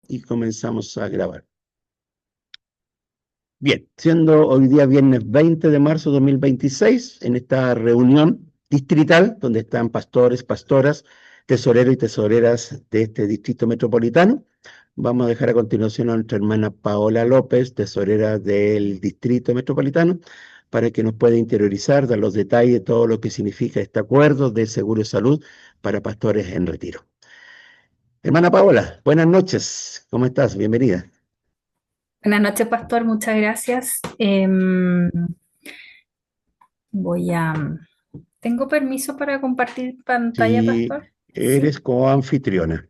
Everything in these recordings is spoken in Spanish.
y comenzamos a grabar. Bien, siendo hoy día viernes 20 de marzo de 2026, en esta reunión distrital, donde están pastores, pastoras, tesoreros y tesoreras de este distrito metropolitano, vamos a dejar a continuación a nuestra hermana Paola López, tesorera del distrito metropolitano, para que nos pueda interiorizar, dar los detalles de todo lo que significa este acuerdo de seguro de salud para pastores en retiro. Hermana Paola, buenas noches, ¿cómo estás? Bienvenida. Buenas noches, pastor, muchas gracias. Voy a... ¿Tengo permiso para compartir pantalla, Si pastor? eres Sí. coanfitriona.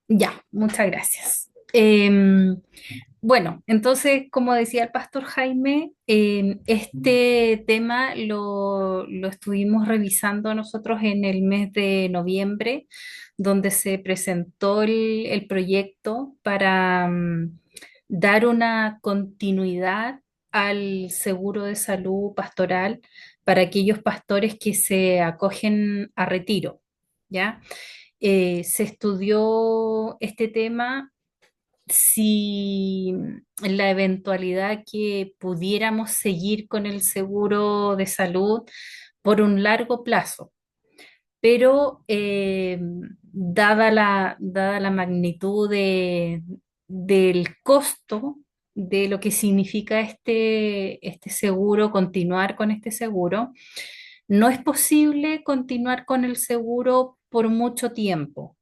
Ya, muchas gracias. Bueno, entonces, como decía el pastor Jaime, este tema lo estuvimos revisando nosotros en el mes de noviembre, donde se presentó el proyecto para dar una continuidad al seguro de salud pastoral para aquellos pastores que se acogen a retiro, ¿ya? Se estudió este tema si en la eventualidad que pudiéramos seguir con el seguro de salud por un largo plazo, pero dada la magnitud del costo de lo que significa este seguro, continuar con este seguro, no es posible continuar con el seguro por mucho tiempo.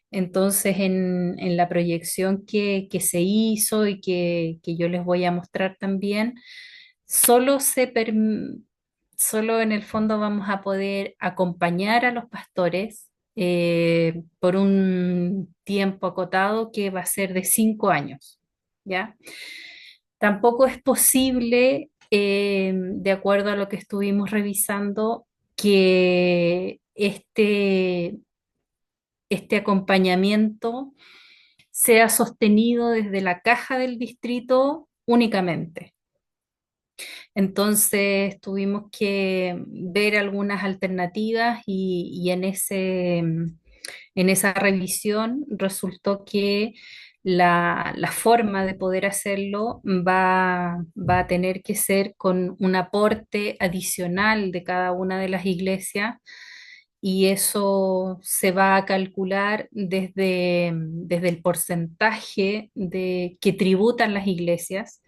Entonces, en la proyección que se hizo y que yo les voy a mostrar también, solo solo en el fondo vamos a poder acompañar a los pastores por un tiempo acotado que va a ser de 5 años, ¿ya? Tampoco es posible, de acuerdo a lo que estuvimos revisando, que este acompañamiento sea sostenido desde la caja del distrito únicamente. Entonces tuvimos que ver algunas alternativas y en esa revisión resultó que la forma de poder hacerlo va a tener que ser con un aporte adicional de cada una de las iglesias y eso se va a calcular desde el porcentaje que tributan las iglesias.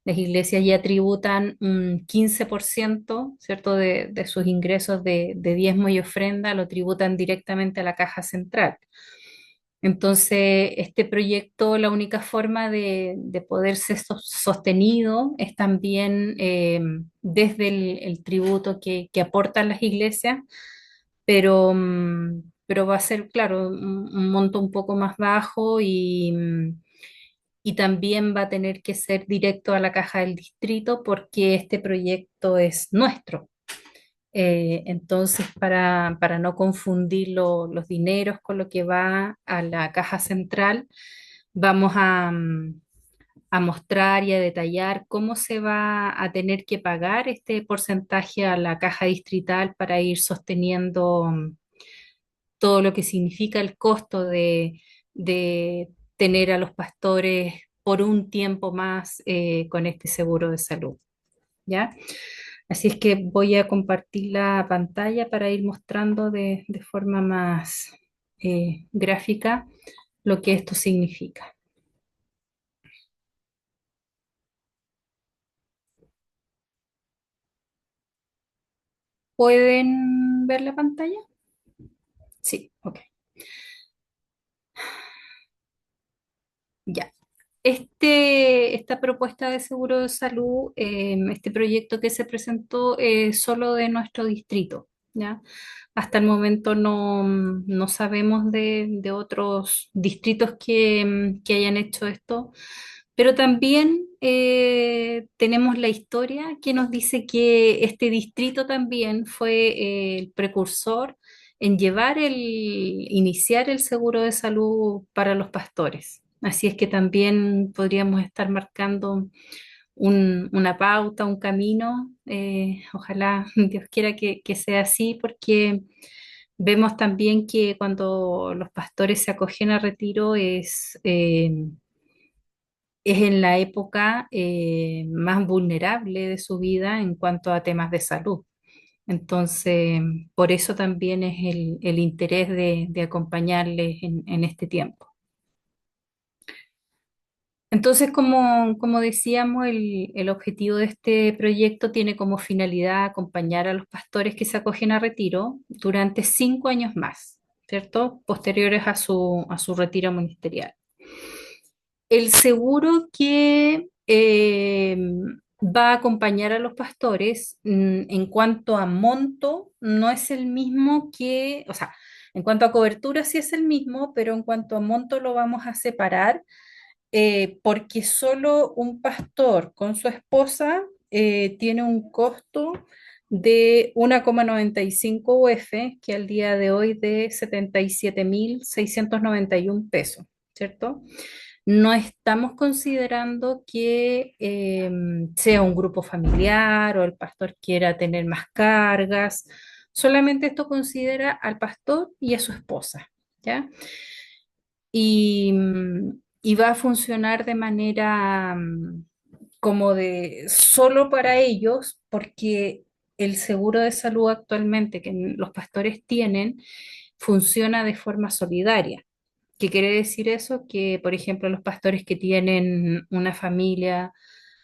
Las iglesias ya tributan un 15%, ¿cierto?, de sus ingresos de diezmo y ofrenda, lo tributan directamente a la caja central. Entonces, este proyecto, la única forma de poder ser sostenido es también desde el tributo que aportan las iglesias, pero va a ser, claro, un monto un poco más bajo y también va a tener que ser directo a la caja del distrito porque este proyecto es nuestro. Entonces, para no confundir los dineros con lo que va a la caja central, vamos a mostrar y a detallar cómo se va a tener que pagar este porcentaje a la caja distrital para ir sosteniendo todo lo que significa el costo de tener a los pastores por un tiempo más con este seguro de salud, ¿ya? Así es que voy a compartir la pantalla para ir mostrando de forma más gráfica lo que esto significa. ¿Pueden ver la pantalla? Sí, ok. Ya. Esta propuesta de seguro de salud, este proyecto que se presentó es solo de nuestro distrito, ¿ya? Hasta el momento no sabemos de otros distritos que hayan hecho esto, pero también tenemos la historia que nos dice que este distrito también fue el precursor en iniciar el seguro de salud para los pastores. Así es que también podríamos estar marcando una pauta, un camino. Ojalá Dios quiera que sea así, porque vemos también que cuando los pastores se acogen a retiro es en la época más vulnerable de su vida en cuanto a temas de salud. Entonces, por eso también es el interés de acompañarles en este tiempo. Entonces, como decíamos, el objetivo de este proyecto tiene como finalidad acompañar a los pastores que se acogen a retiro durante 5 años más, ¿cierto? Posteriores a su retiro ministerial. El seguro que va a acompañar a los pastores en cuanto a monto no es el mismo que, o sea, en cuanto a cobertura sí es el mismo, pero en cuanto a monto lo vamos a separar porque solo un pastor con su esposa tiene un costo de 1,95 UF, que al día de hoy de 77.691 pesos, ¿cierto? No estamos considerando que sea un grupo familiar o el pastor quiera tener más cargas, solamente esto considera al pastor y a su esposa, ¿ya? Y va a funcionar de manera como de solo para ellos, porque el seguro de salud actualmente que los pastores tienen funciona de forma solidaria. ¿Qué quiere decir eso? Que, por ejemplo, los pastores que tienen una familia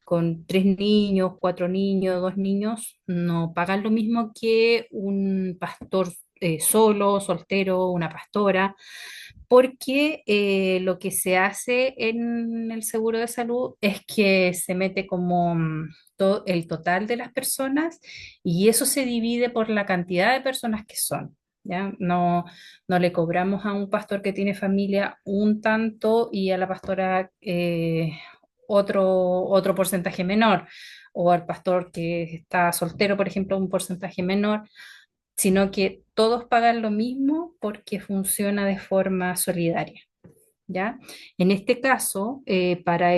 con 3 niños, 4 niños, 2 niños, no pagan lo mismo que un pastor solo, soltero, una pastora, porque lo que se hace en el seguro de salud es que se mete como el total de las personas y eso se divide por la cantidad de personas que son. ¿Ya? No, no le cobramos a un pastor que tiene familia un tanto y a la pastora otro porcentaje menor, o al pastor que está soltero, por ejemplo, un porcentaje menor, sino que todos pagan lo mismo porque funciona de forma solidaria. ¿Ya? En este caso, para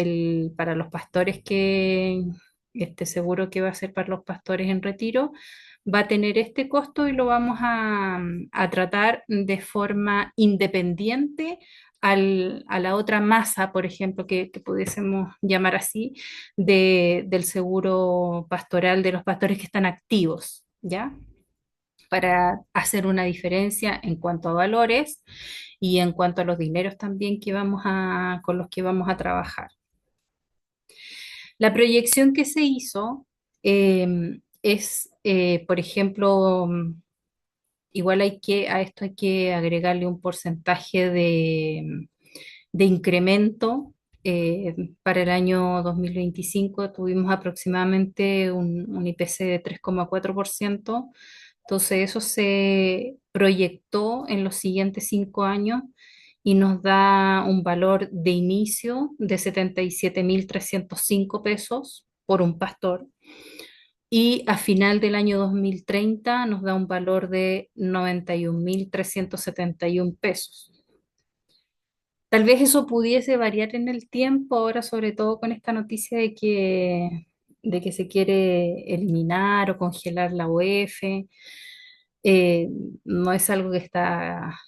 los pastores que, este seguro que va a ser para los pastores en retiro, va a tener este costo y lo vamos a tratar de forma independiente a la otra masa, por ejemplo, que pudiésemos llamar así, del seguro pastoral de los pastores que están activos, ¿ya? Para hacer una diferencia en cuanto a valores y en cuanto a los dineros también con los que vamos a trabajar. La proyección que se hizo por ejemplo, igual a esto hay que agregarle un porcentaje de incremento. Para el año 2025 tuvimos aproximadamente un IPC de 3,4%. Entonces eso se proyectó en los siguientes 5 años y nos da un valor de inicio de 77.305 pesos por un pastor y a final del año 2030 nos da un valor de 91.371 pesos. Tal vez eso pudiese variar en el tiempo, ahora sobre todo con esta noticia de que se quiere eliminar o congelar la UEF. Eh, no es algo que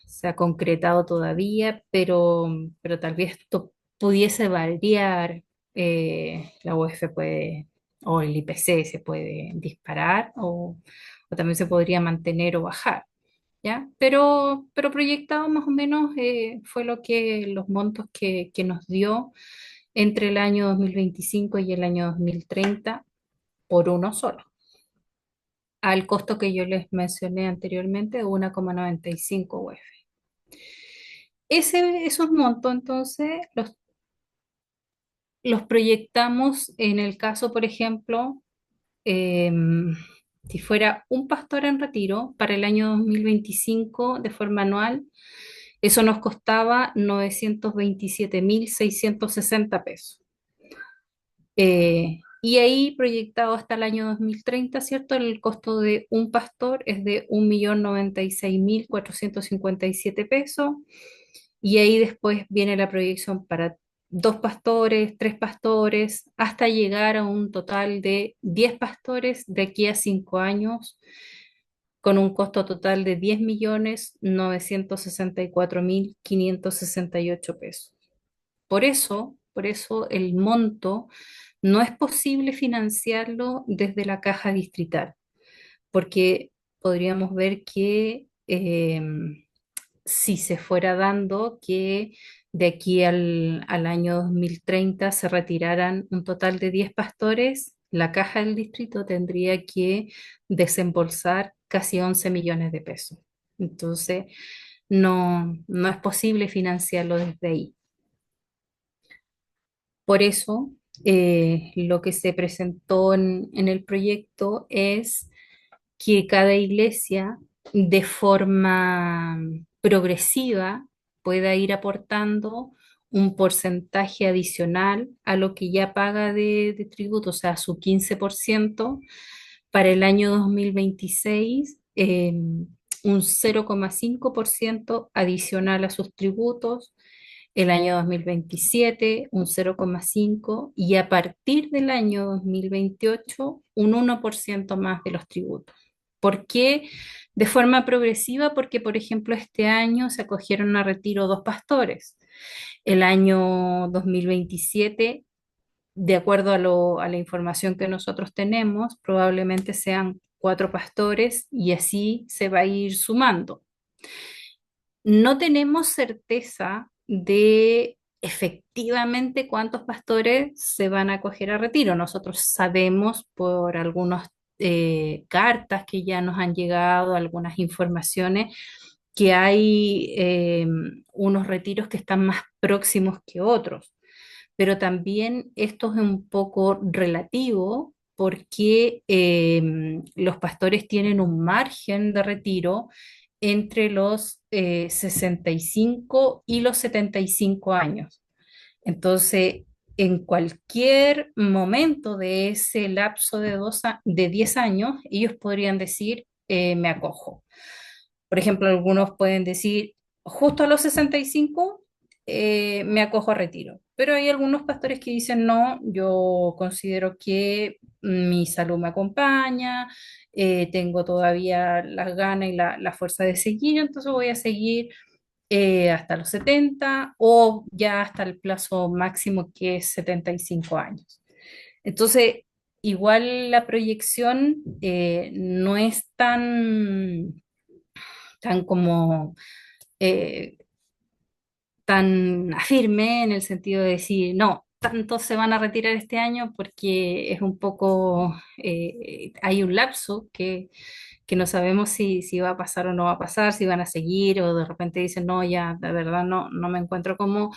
se ha concretado todavía, pero tal vez esto pudiese variar. La UEF puede, o el IPC se puede disparar, o también se podría mantener o bajar. ¿Ya? Pero proyectado más o menos fue los montos que nos dio entre el año 2025 y el año 2030 por uno solo, al costo que yo les mencioné anteriormente de 1,95 UF. Esos montos entonces los proyectamos en el caso, por ejemplo, em, si fuera un pastor en retiro para el año 2025 de forma anual. Eso nos costaba 927.660 pesos. Y ahí proyectado hasta el año 2030, ¿cierto? El costo de un pastor es de 1.096.457 pesos. Y ahí después viene la proyección para 2 pastores, 3 pastores, hasta llegar a un total de 10 pastores de aquí a 5 años, con un costo total de 10.964.568 pesos. Por eso, por eso el monto no es posible financiarlo desde la caja distrital, porque podríamos ver que si se fuera dando que de aquí al año 2030 se retiraran un total de 10 pastores, la caja del distrito tendría que desembolsar casi 11 millones de pesos. Entonces, no es posible financiarlo desde ahí. Por eso, lo que se presentó en el proyecto es que cada iglesia de forma progresiva pueda ir aportando un porcentaje adicional a lo que ya paga de tributo, o sea, su 15% para el año 2026, un 0,5% adicional a sus tributos, el año 2027 un 0,5% y a partir del año 2028 un 1% más de los tributos. ¿Por qué de forma progresiva? Porque, por ejemplo, este año se acogieron a retiro dos pastores. El año 2027, de acuerdo a la información que nosotros tenemos, probablemente sean cuatro pastores y así se va a ir sumando. No tenemos certeza de efectivamente cuántos pastores se van a acoger a retiro. Nosotros sabemos por algunas cartas que ya nos han llegado, algunas informaciones, que hay unos retiros que están más próximos que otros, pero también esto es un poco relativo porque los pastores tienen un margen de retiro entre los 65 y los 75 años. Entonces, en cualquier momento de ese lapso de 10 años, ellos podrían decir, me acojo. Por ejemplo, algunos pueden decir, justo a los 65 me acojo a retiro. Pero hay algunos pastores que dicen, no, yo considero que mi salud me acompaña, tengo todavía las ganas y la fuerza de seguir, entonces voy a seguir hasta los 70 o ya hasta el plazo máximo que es 75 años. Entonces, igual la proyección no es tan como eh, tan firme en el sentido de decir, no, tantos se van a retirar este año porque es un poco, hay un lapso que no sabemos si va a pasar o no va a pasar, si van a seguir o de repente dicen, no, ya, de verdad no me encuentro como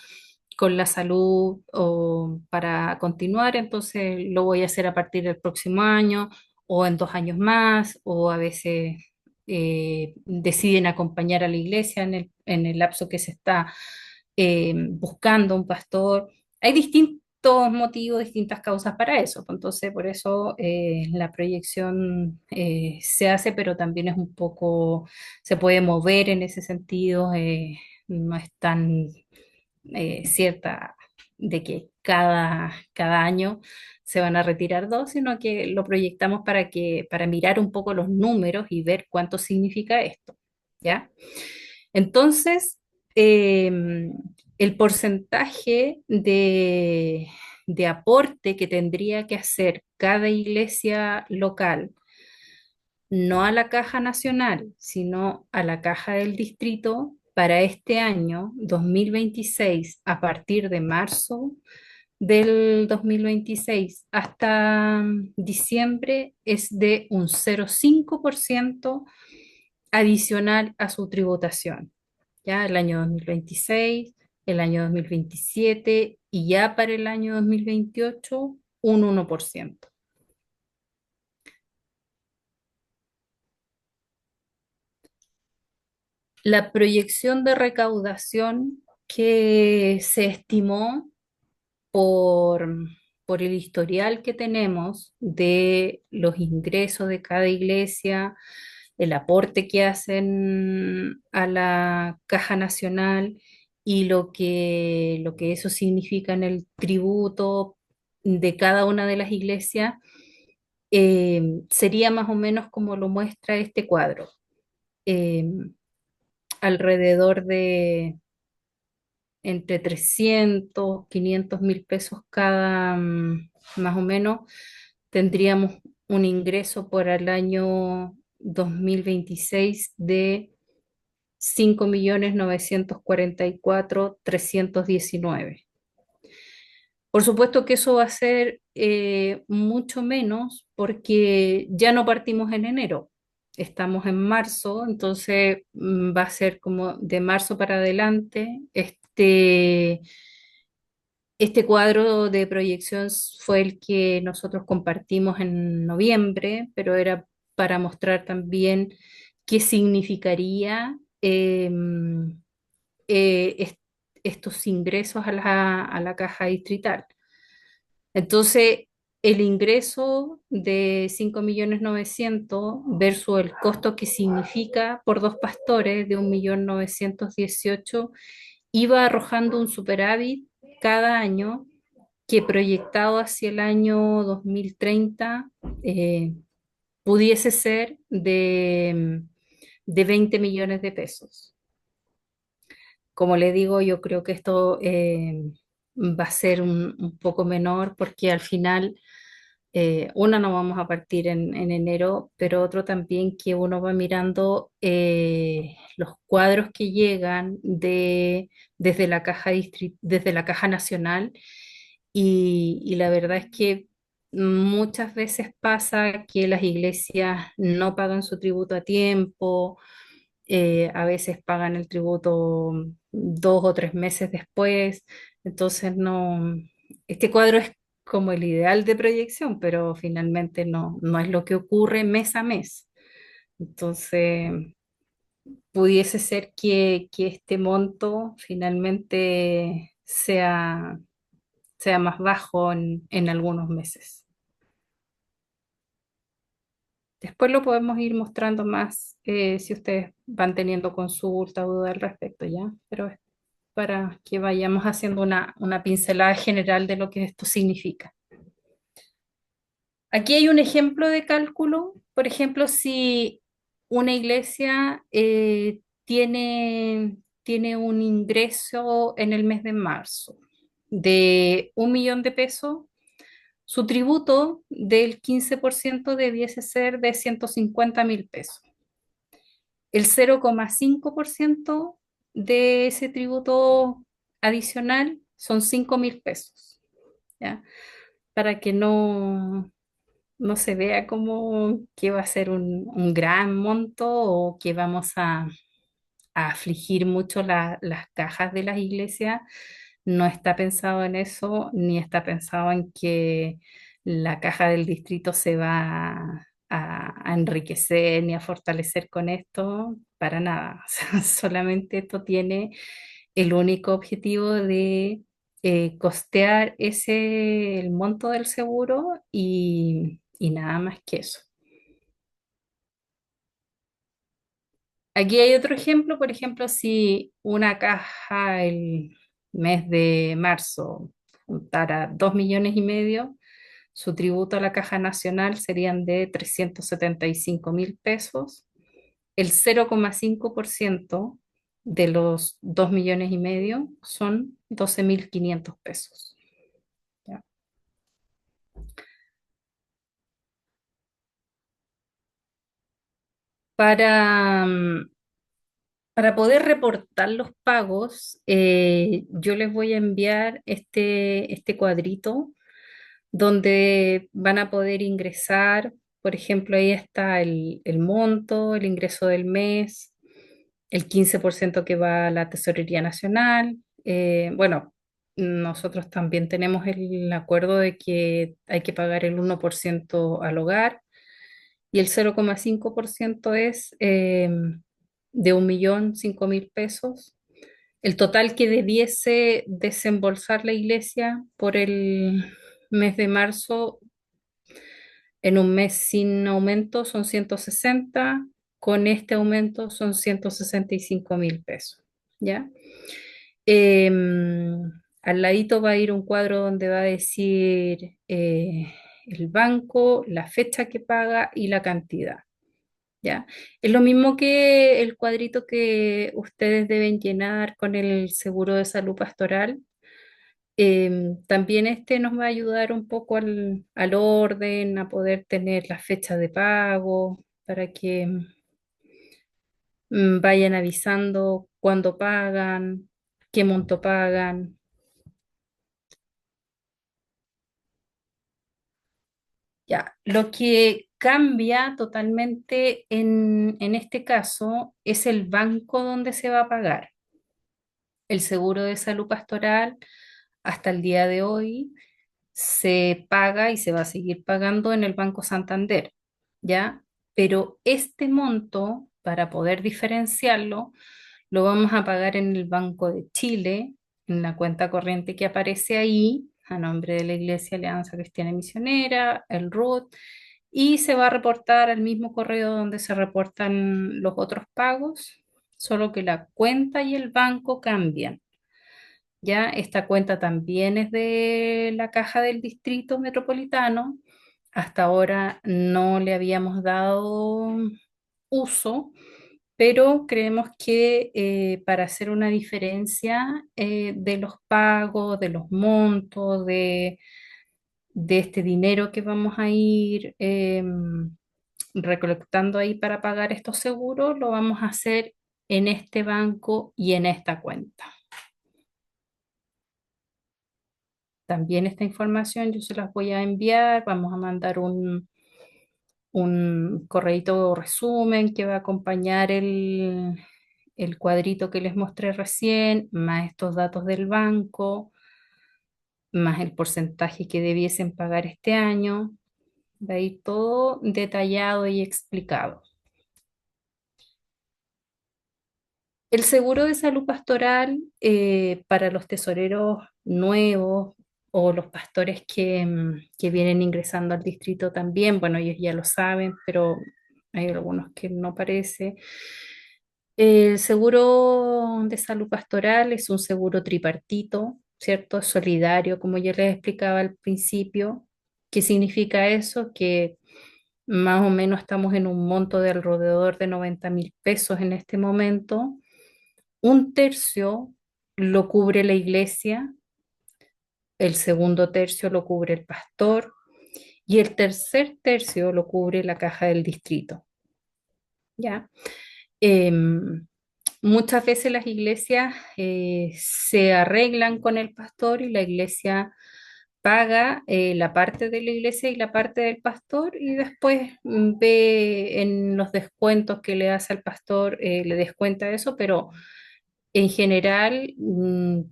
con la salud o para continuar, entonces lo voy a hacer a partir del próximo año o en 2 años más, o a veces deciden acompañar a la iglesia en el lapso que se está buscando un pastor. Hay distintos motivos, distintas causas para eso. Entonces, por eso la proyección se hace, pero también es un poco, se puede mover en ese sentido, no es tan cierta de que cada año se van a retirar dos, sino que lo proyectamos para mirar un poco los números y ver cuánto significa esto, ¿ya? Entonces, el porcentaje de aporte que tendría que hacer cada iglesia local, no a la caja nacional, sino a la caja del distrito, para este año 2026, a partir de marzo del 2026 hasta diciembre, es de un 0,5% adicional a su tributación. Ya el año 2026, el año 2027 y ya para el año 2028 un 1%. La proyección de recaudación que se estimó por, por el historial que tenemos de los ingresos de cada iglesia, el aporte que hacen a la Caja Nacional y lo que eso significa en el tributo de cada una de las iglesias, sería más o menos como lo muestra este cuadro. Eh, alrededor entre 300, 500.000 pesos cada, más o menos, tendríamos un ingreso por el año 2026 de 5.944.319. Por supuesto que eso va a ser mucho menos porque ya no partimos en enero, estamos en marzo, entonces va a ser como de marzo para adelante. Este cuadro de proyección fue el que nosotros compartimos en noviembre, pero era para mostrar también qué significaría eh, est- estos ingresos a la caja distrital. Entonces, el ingreso de 5.900.000 versus el costo que significa por dos pastores de 1.918.000 iba arrojando un superávit cada año que proyectado hacia el año 2030 eh, pudiese ser de 20 millones de pesos. Como le digo, yo creo que esto va a ser un poco menor porque al final, uno, no vamos a partir en enero, pero otro también que uno va mirando los cuadros que llegan desde la caja nacional y la verdad es que muchas veces pasa que las iglesias no pagan su tributo a tiempo, a veces pagan el tributo 2 o 3 meses después, entonces no, este cuadro es como el ideal de proyección, pero finalmente no es lo que ocurre mes a mes. Entonces, pudiese ser que este monto finalmente sea más bajo en algunos meses. Después lo podemos ir mostrando más si ustedes van teniendo consulta o duda al respecto, ¿ya? Pero es para que vayamos haciendo una pincelada general de lo que esto significa. Aquí hay un ejemplo de cálculo. Por ejemplo, si una iglesia tiene un ingreso en el mes de marzo de 1 millón de pesos, su tributo del 15% debiese ser de 150.000 pesos. El 0,5% de ese tributo adicional son 5.000 pesos, ¿ya? Para que no se vea como que va a ser un gran monto o que vamos a afligir mucho las cajas de las iglesias. No está pensado en eso, ni está pensado en que la caja del distrito se va a enriquecer ni a fortalecer con esto, para nada. O sea, solamente esto tiene el único objetivo de costear el monto del seguro y nada más que eso. Aquí hay otro ejemplo, por ejemplo, si una caja el mes de marzo juntara 2,5 millones, su tributo a la caja nacional serían de 375.000 pesos. El 0,5% de los 2,5 millones son 12.500 pesos. ¿Ya? Para, para poder reportar los pagos, yo les voy a enviar este cuadrito donde van a poder ingresar, por ejemplo, ahí está el monto, el ingreso del mes, el 15% que va a la Tesorería Nacional. Bueno, nosotros también tenemos el acuerdo de que hay que pagar el 1% al hogar y el 0,5% es de 1.005.000 pesos. El total que debiese desembolsar la iglesia por el mes de marzo, en un mes sin aumento, son 160, con este aumento son 165.000 pesos, ¿ya? Al ladito va a ir un cuadro donde va a decir el banco, la fecha que paga y la cantidad. ¿ya? Es lo mismo que el cuadrito que ustedes deben llenar con el seguro de salud pastoral. También este nos va a ayudar un poco al orden, a poder tener la fecha de pago, para que vayan avisando cuándo pagan, qué monto pagan. Ya, lo que cambia totalmente en este caso es el banco donde se va a pagar. El seguro de salud pastoral hasta el día de hoy se paga y se va a seguir pagando en el Banco Santander, ¿ya? Pero este monto, para poder diferenciarlo, lo vamos a pagar en el Banco de Chile, en la cuenta corriente que aparece ahí, a nombre de la Iglesia Alianza Cristiana y Misionera, el RUT, y se va a reportar al mismo correo donde se reportan los otros pagos, solo que la cuenta y el banco cambian. Ya esta cuenta también es de la Caja del Distrito Metropolitano. Hasta ahora no le habíamos dado uso, pero creemos que para hacer una diferencia de los pagos, de los montos, de este dinero que vamos a ir recolectando ahí para pagar estos seguros, lo vamos a hacer en este banco y en esta cuenta. También esta información yo se las voy a enviar, vamos a mandar un correíto resumen que va a acompañar el cuadrito que les mostré recién, más estos datos del banco, más el porcentaje que debiesen pagar este año. Va a ir todo detallado y explicado. El seguro de salud pastoral para los tesoreros nuevos o los pastores que vienen ingresando al distrito también, bueno, ellos ya lo saben, pero hay algunos que no parece. El seguro de salud pastoral es un seguro tripartito, ¿cierto? Solidario, como yo les explicaba al principio. ¿Qué significa eso? Que más o menos estamos en un monto de alrededor de 90.000 pesos en este momento. Un tercio lo cubre la iglesia, el segundo tercio lo cubre el pastor y el tercer tercio lo cubre la caja del distrito. ¿Ya? Em, Muchas veces las iglesias se arreglan con el pastor y la iglesia paga la parte de la iglesia y la parte del pastor y después ve en los descuentos que le hace al pastor, le descuenta eso, pero en general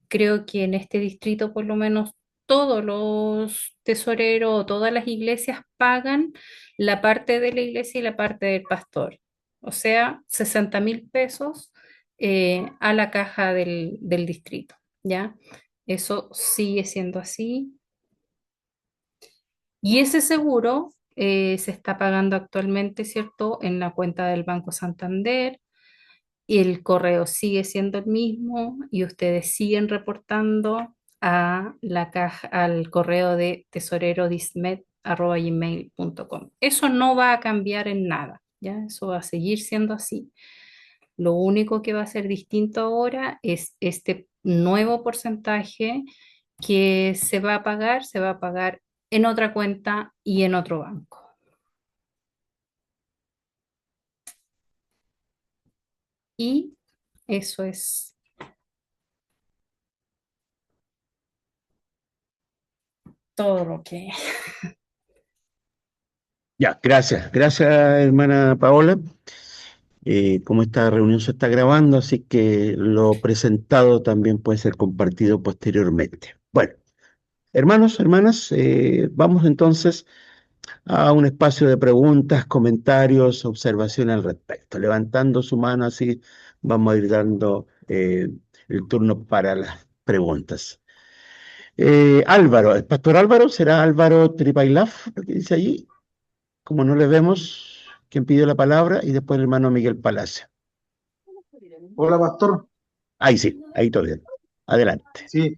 creo que en este distrito por lo menos todos los tesoreros o todas las iglesias pagan la parte de la iglesia y la parte del pastor. O sea, 60.000 pesos a la caja del distrito, ¿ya? Eso sigue siendo así. Y ese seguro se está pagando actualmente, ¿cierto?, en la cuenta del Banco Santander y el correo sigue siendo el mismo y ustedes siguen reportando a la caja, al correo de tesorerodismet@gmail.com. Eso no va a cambiar en nada, ¿ya? Eso va a seguir siendo así. Lo único que va a ser distinto ahora es este nuevo porcentaje que se va a pagar en otra cuenta y en otro banco. Y eso es todo lo que... Ya, gracias, gracias hermana Paola. Como esta reunión se está grabando, así que lo presentado también puede ser compartido posteriormente. Bueno, hermanos, hermanas, vamos entonces a un espacio de preguntas, comentarios, observaciones al respecto. Levantando su mano, así vamos a ir dando el turno para las preguntas. Álvaro, el pastor Álvaro, ¿será Álvaro Tripailaf, lo que dice allí? Como no le vemos, quien pidió la palabra, y después el hermano Miguel Palacio. Hola, pastor. Ahí sí, ahí todo bien. Adelante. Sí,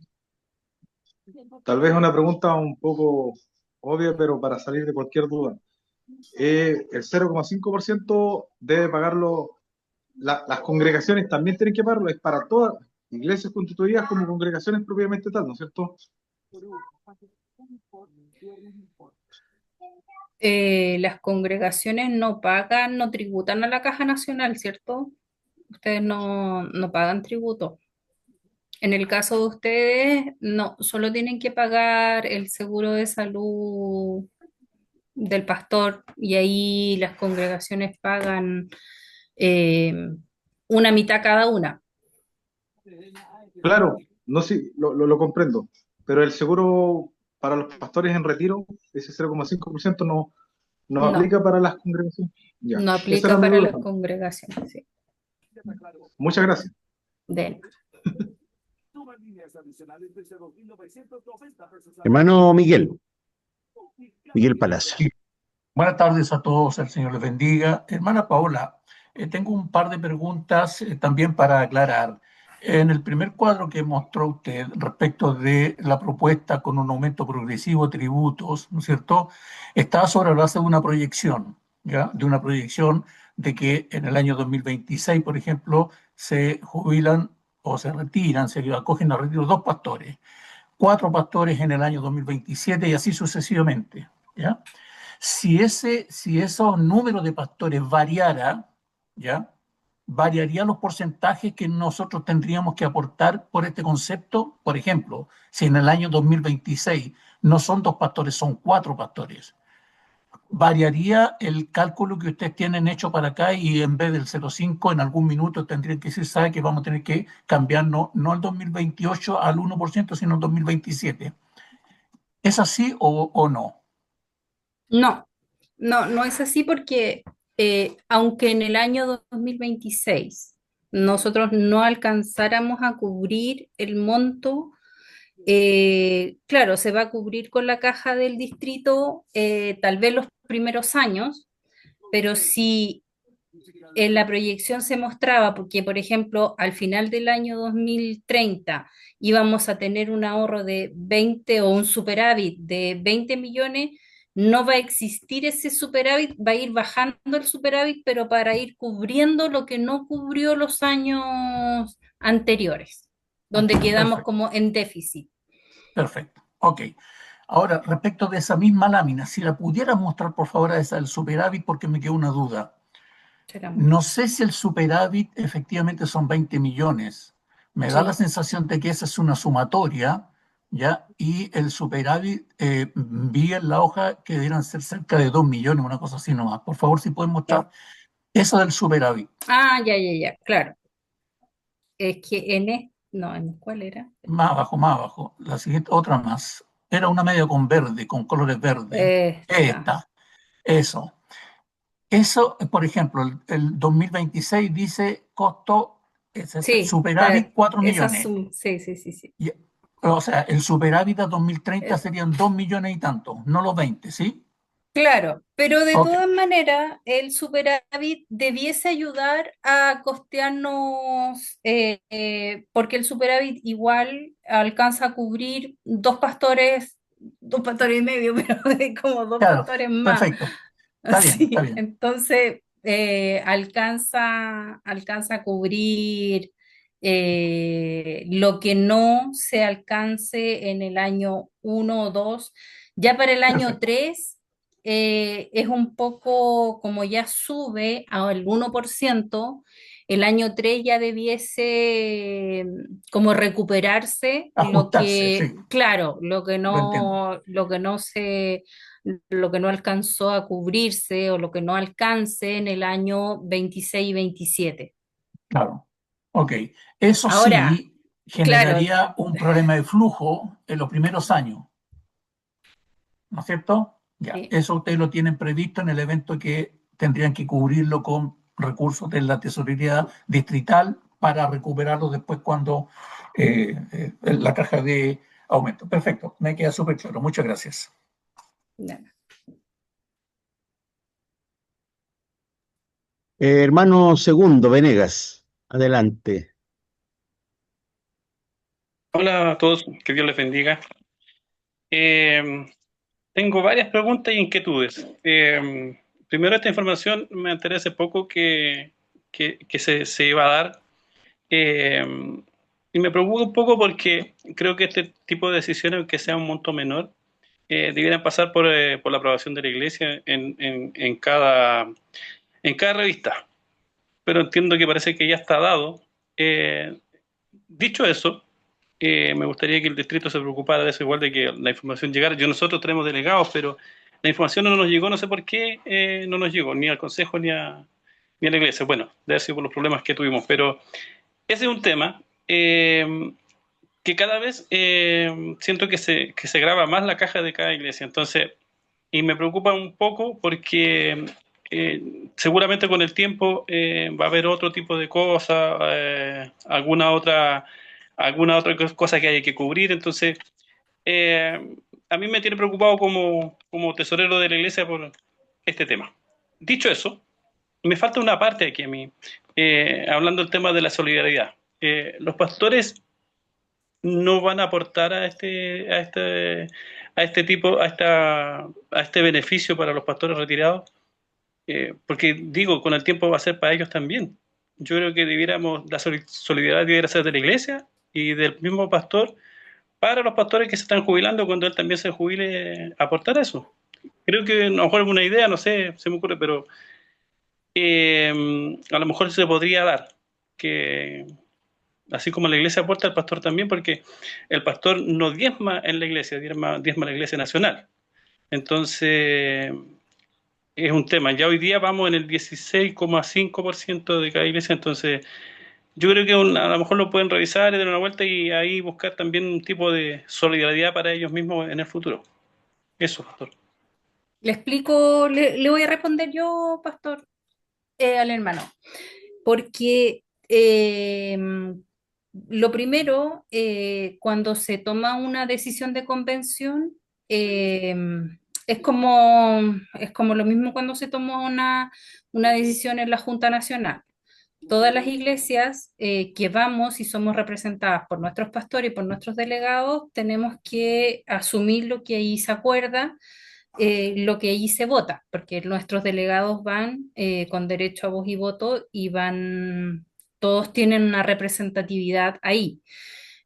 tal vez una pregunta un poco obvia, pero para salir de cualquier duda. El 0,5% debe pagarlo, las congregaciones también tienen que pagarlo, es para todas, iglesias constituidas como congregaciones propiamente tal, ¿no es cierto? Las congregaciones no pagan, no tributan a la Caja Nacional, ¿cierto? Ustedes no pagan tributo. En el caso de ustedes, no, solo tienen que pagar el seguro de salud del pastor y ahí las congregaciones pagan eh, una mitad cada una. Claro, no sí, lo comprendo, pero el seguro para los pastores en retiro, ese 0,5% no No, aplica para las congregaciones. Ya, no esa era aplica mi para duda. las congregaciones, sí. Muchas gracias. De- Hermano Miguel, Miguel Palacio. Sí. Buenas tardes a todos, el Señor les bendiga. Hermana Paola, tengo un par de preguntas también para aclarar. En el primer cuadro que mostró usted respecto de la propuesta con un aumento progresivo de tributos, ¿no es cierto? Estaba sobre la base de una proyección, ¿ya? De una proyección de que en el año 2026, por ejemplo, se jubilan o se retiran, se acogen a retiro dos pastores, cuatro pastores en el año 2027 y así sucesivamente, ¿ya? Si esos números de pastores variara, ¿ya? Variaría los porcentajes que nosotros tendríamos que aportar por este concepto. Por ejemplo, si en el año 2026 no son dos pastores, son cuatro pastores, variaría el cálculo que ustedes tienen hecho para acá y en vez del 0,5 en algún minuto tendrían que decir, sabe que vamos a tener que cambiar no el 2028 al 1%, sino el 2027. ¿Es así o no? No, no es así porque aunque en el año 2026 nosotros no alcanzáramos a cubrir el monto, claro, se va a cubrir con la caja del distrito tal vez los primeros años, pero si en la proyección se mostraba, porque por ejemplo al final del año 2030 íbamos a tener un ahorro de 20 o un superávit de 20 millones, no va a existir ese superávit, va a ir bajando el superávit, pero para ir cubriendo lo que no cubrió los años anteriores, donde quedamos Perfecto. como en déficit. Perfecto. Ok. Ahora, respecto de esa misma lámina, si la pudiera mostrar, por favor, a esa del superávit, porque me quedó una duda. Será muy- No sé si el superávit efectivamente son 20 millones. Me da la Sí. sensación de que esa es una sumatoria, ¿ya? Y el superávit, vi en la hoja que debieran ser cerca de 2 millones, una cosa así nomás. Por favor, si pueden mostrar eso del superávit. Ah, ya, claro. Es que no, ¿cuál era? Más abajo. La siguiente, otra más. Era una media con verde, con colores verdes. Esta. Esta. Eso. Eso, por ejemplo, el 2026 dice costo, es este, Sí, superávit 4 millones. sí. Y, o sea, el superávit a 2030 Eh, serían 2 millones y tanto, no los 20, ¿sí? claro, pero de Ok, todas maneras, el superávit debiese ayudar a costearnos, porque el superávit igual alcanza a cubrir dos pastores y medio, pero como dos claro, pastores más. perfecto. Está bien, está Sí, bien. entonces alcanza a cubrir lo que no se alcance en el año uno o 2. Ya para el año Perfecto. 3 es un poco como ya sube al 1%, el año 3 ya debiese como recuperarse lo Ajustarse, sí, que, claro, lo entiendo. lo que no alcanzó a cubrirse o lo que no alcance en el año 26 y 27. Claro. Ok. Eso Ahora, sí claro, generaría un problema de flujo en los primeros años. ¿No es cierto? Ya, sí, eso ustedes lo tienen previsto en el evento que tendrían que cubrirlo con recursos de la tesorería distrital para recuperarlo después cuando la caja de aumento. Perfecto, me queda súper claro. Muchas gracias. nada. Hermano segundo, Venegas, adelante. Hola a todos, que Dios les bendiga. Tengo varias preguntas y inquietudes. Primero, esta información me enteré hace poco que se iba a dar. eh, y me preocupa un poco porque creo que este tipo de decisiones, aunque sea un monto menor, debieran pasar por la aprobación de la Iglesia en cada revista. Pero entiendo que parece que ya está dado. Eh, Dicho eso, me gustaría que el distrito se preocupara de eso, igual de que la información llegara. Nosotros tenemos delegados, pero la información no nos llegó, no sé por qué no nos llegó, ni al Consejo ni a la Iglesia. Bueno, debe haber sido por los problemas que tuvimos, pero ese es un tema que cada vez siento que se graba más la caja de cada iglesia. Entonces, y me preocupa un poco porque seguramente con el tiempo va a haber otro tipo de cosas, alguna otra cosa que haya que cubrir. Entonces, eh, a mí me tiene preocupado como tesorero de la iglesia por este tema. Dicho eso, me falta una parte aquí a mí, hablando del tema de la solidaridad. Los pastores no van a aportar a este tipo, a este beneficio para los pastores retirados, porque digo, con el tiempo va a ser para ellos también. Yo creo que la solidaridad debiera ser de la iglesia y del mismo pastor para los pastores que se están jubilando cuando él también se jubile, aportar eso. Creo que a lo mejor es una idea, no sé, se me ocurre, pero a lo mejor se podría dar que así como la iglesia aporta, el pastor también, porque el pastor no diezma en la iglesia, diezma la iglesia nacional. Entonces, es un tema. Ya hoy día vamos en el 16,5% de cada iglesia, entonces yo creo que a lo mejor lo pueden revisar y dar una vuelta y ahí buscar también un tipo de solidaridad para ellos mismos en el futuro. Eso, pastor. Le explico, le voy a responder yo, pastor, al hermano, porque lo primero, cuando se toma una decisión de convención, eh, es como lo mismo cuando se toma una decisión en la Junta Nacional. Todas las iglesias que vamos y somos representadas por nuestros pastores y por nuestros delegados, tenemos que asumir lo que ahí se acuerda, lo que allí se vota, porque nuestros delegados van con derecho a voz y voto y van, todos tienen una representatividad ahí.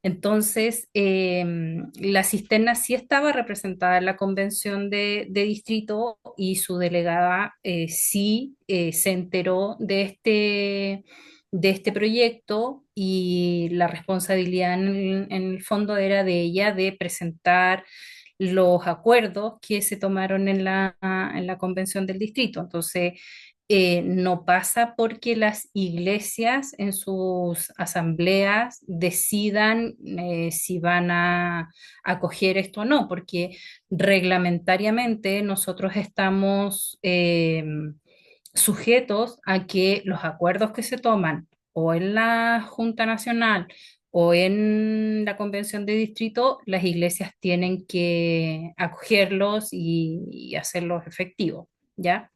Entonces, la cisterna sí estaba representada en la convención de distrito y su delegada sí se enteró de este proyecto y la responsabilidad en el fondo era de ella de presentar los acuerdos que se tomaron en la convención del distrito. Entonces, no pasa porque las iglesias en sus asambleas decidan si van a acoger esto o no, porque reglamentariamente nosotros estamos sujetos a que los acuerdos que se toman o en la Junta Nacional o en la convención de distrito, las iglesias tienen que acogerlos y hacerlos efectivos, ¿ya?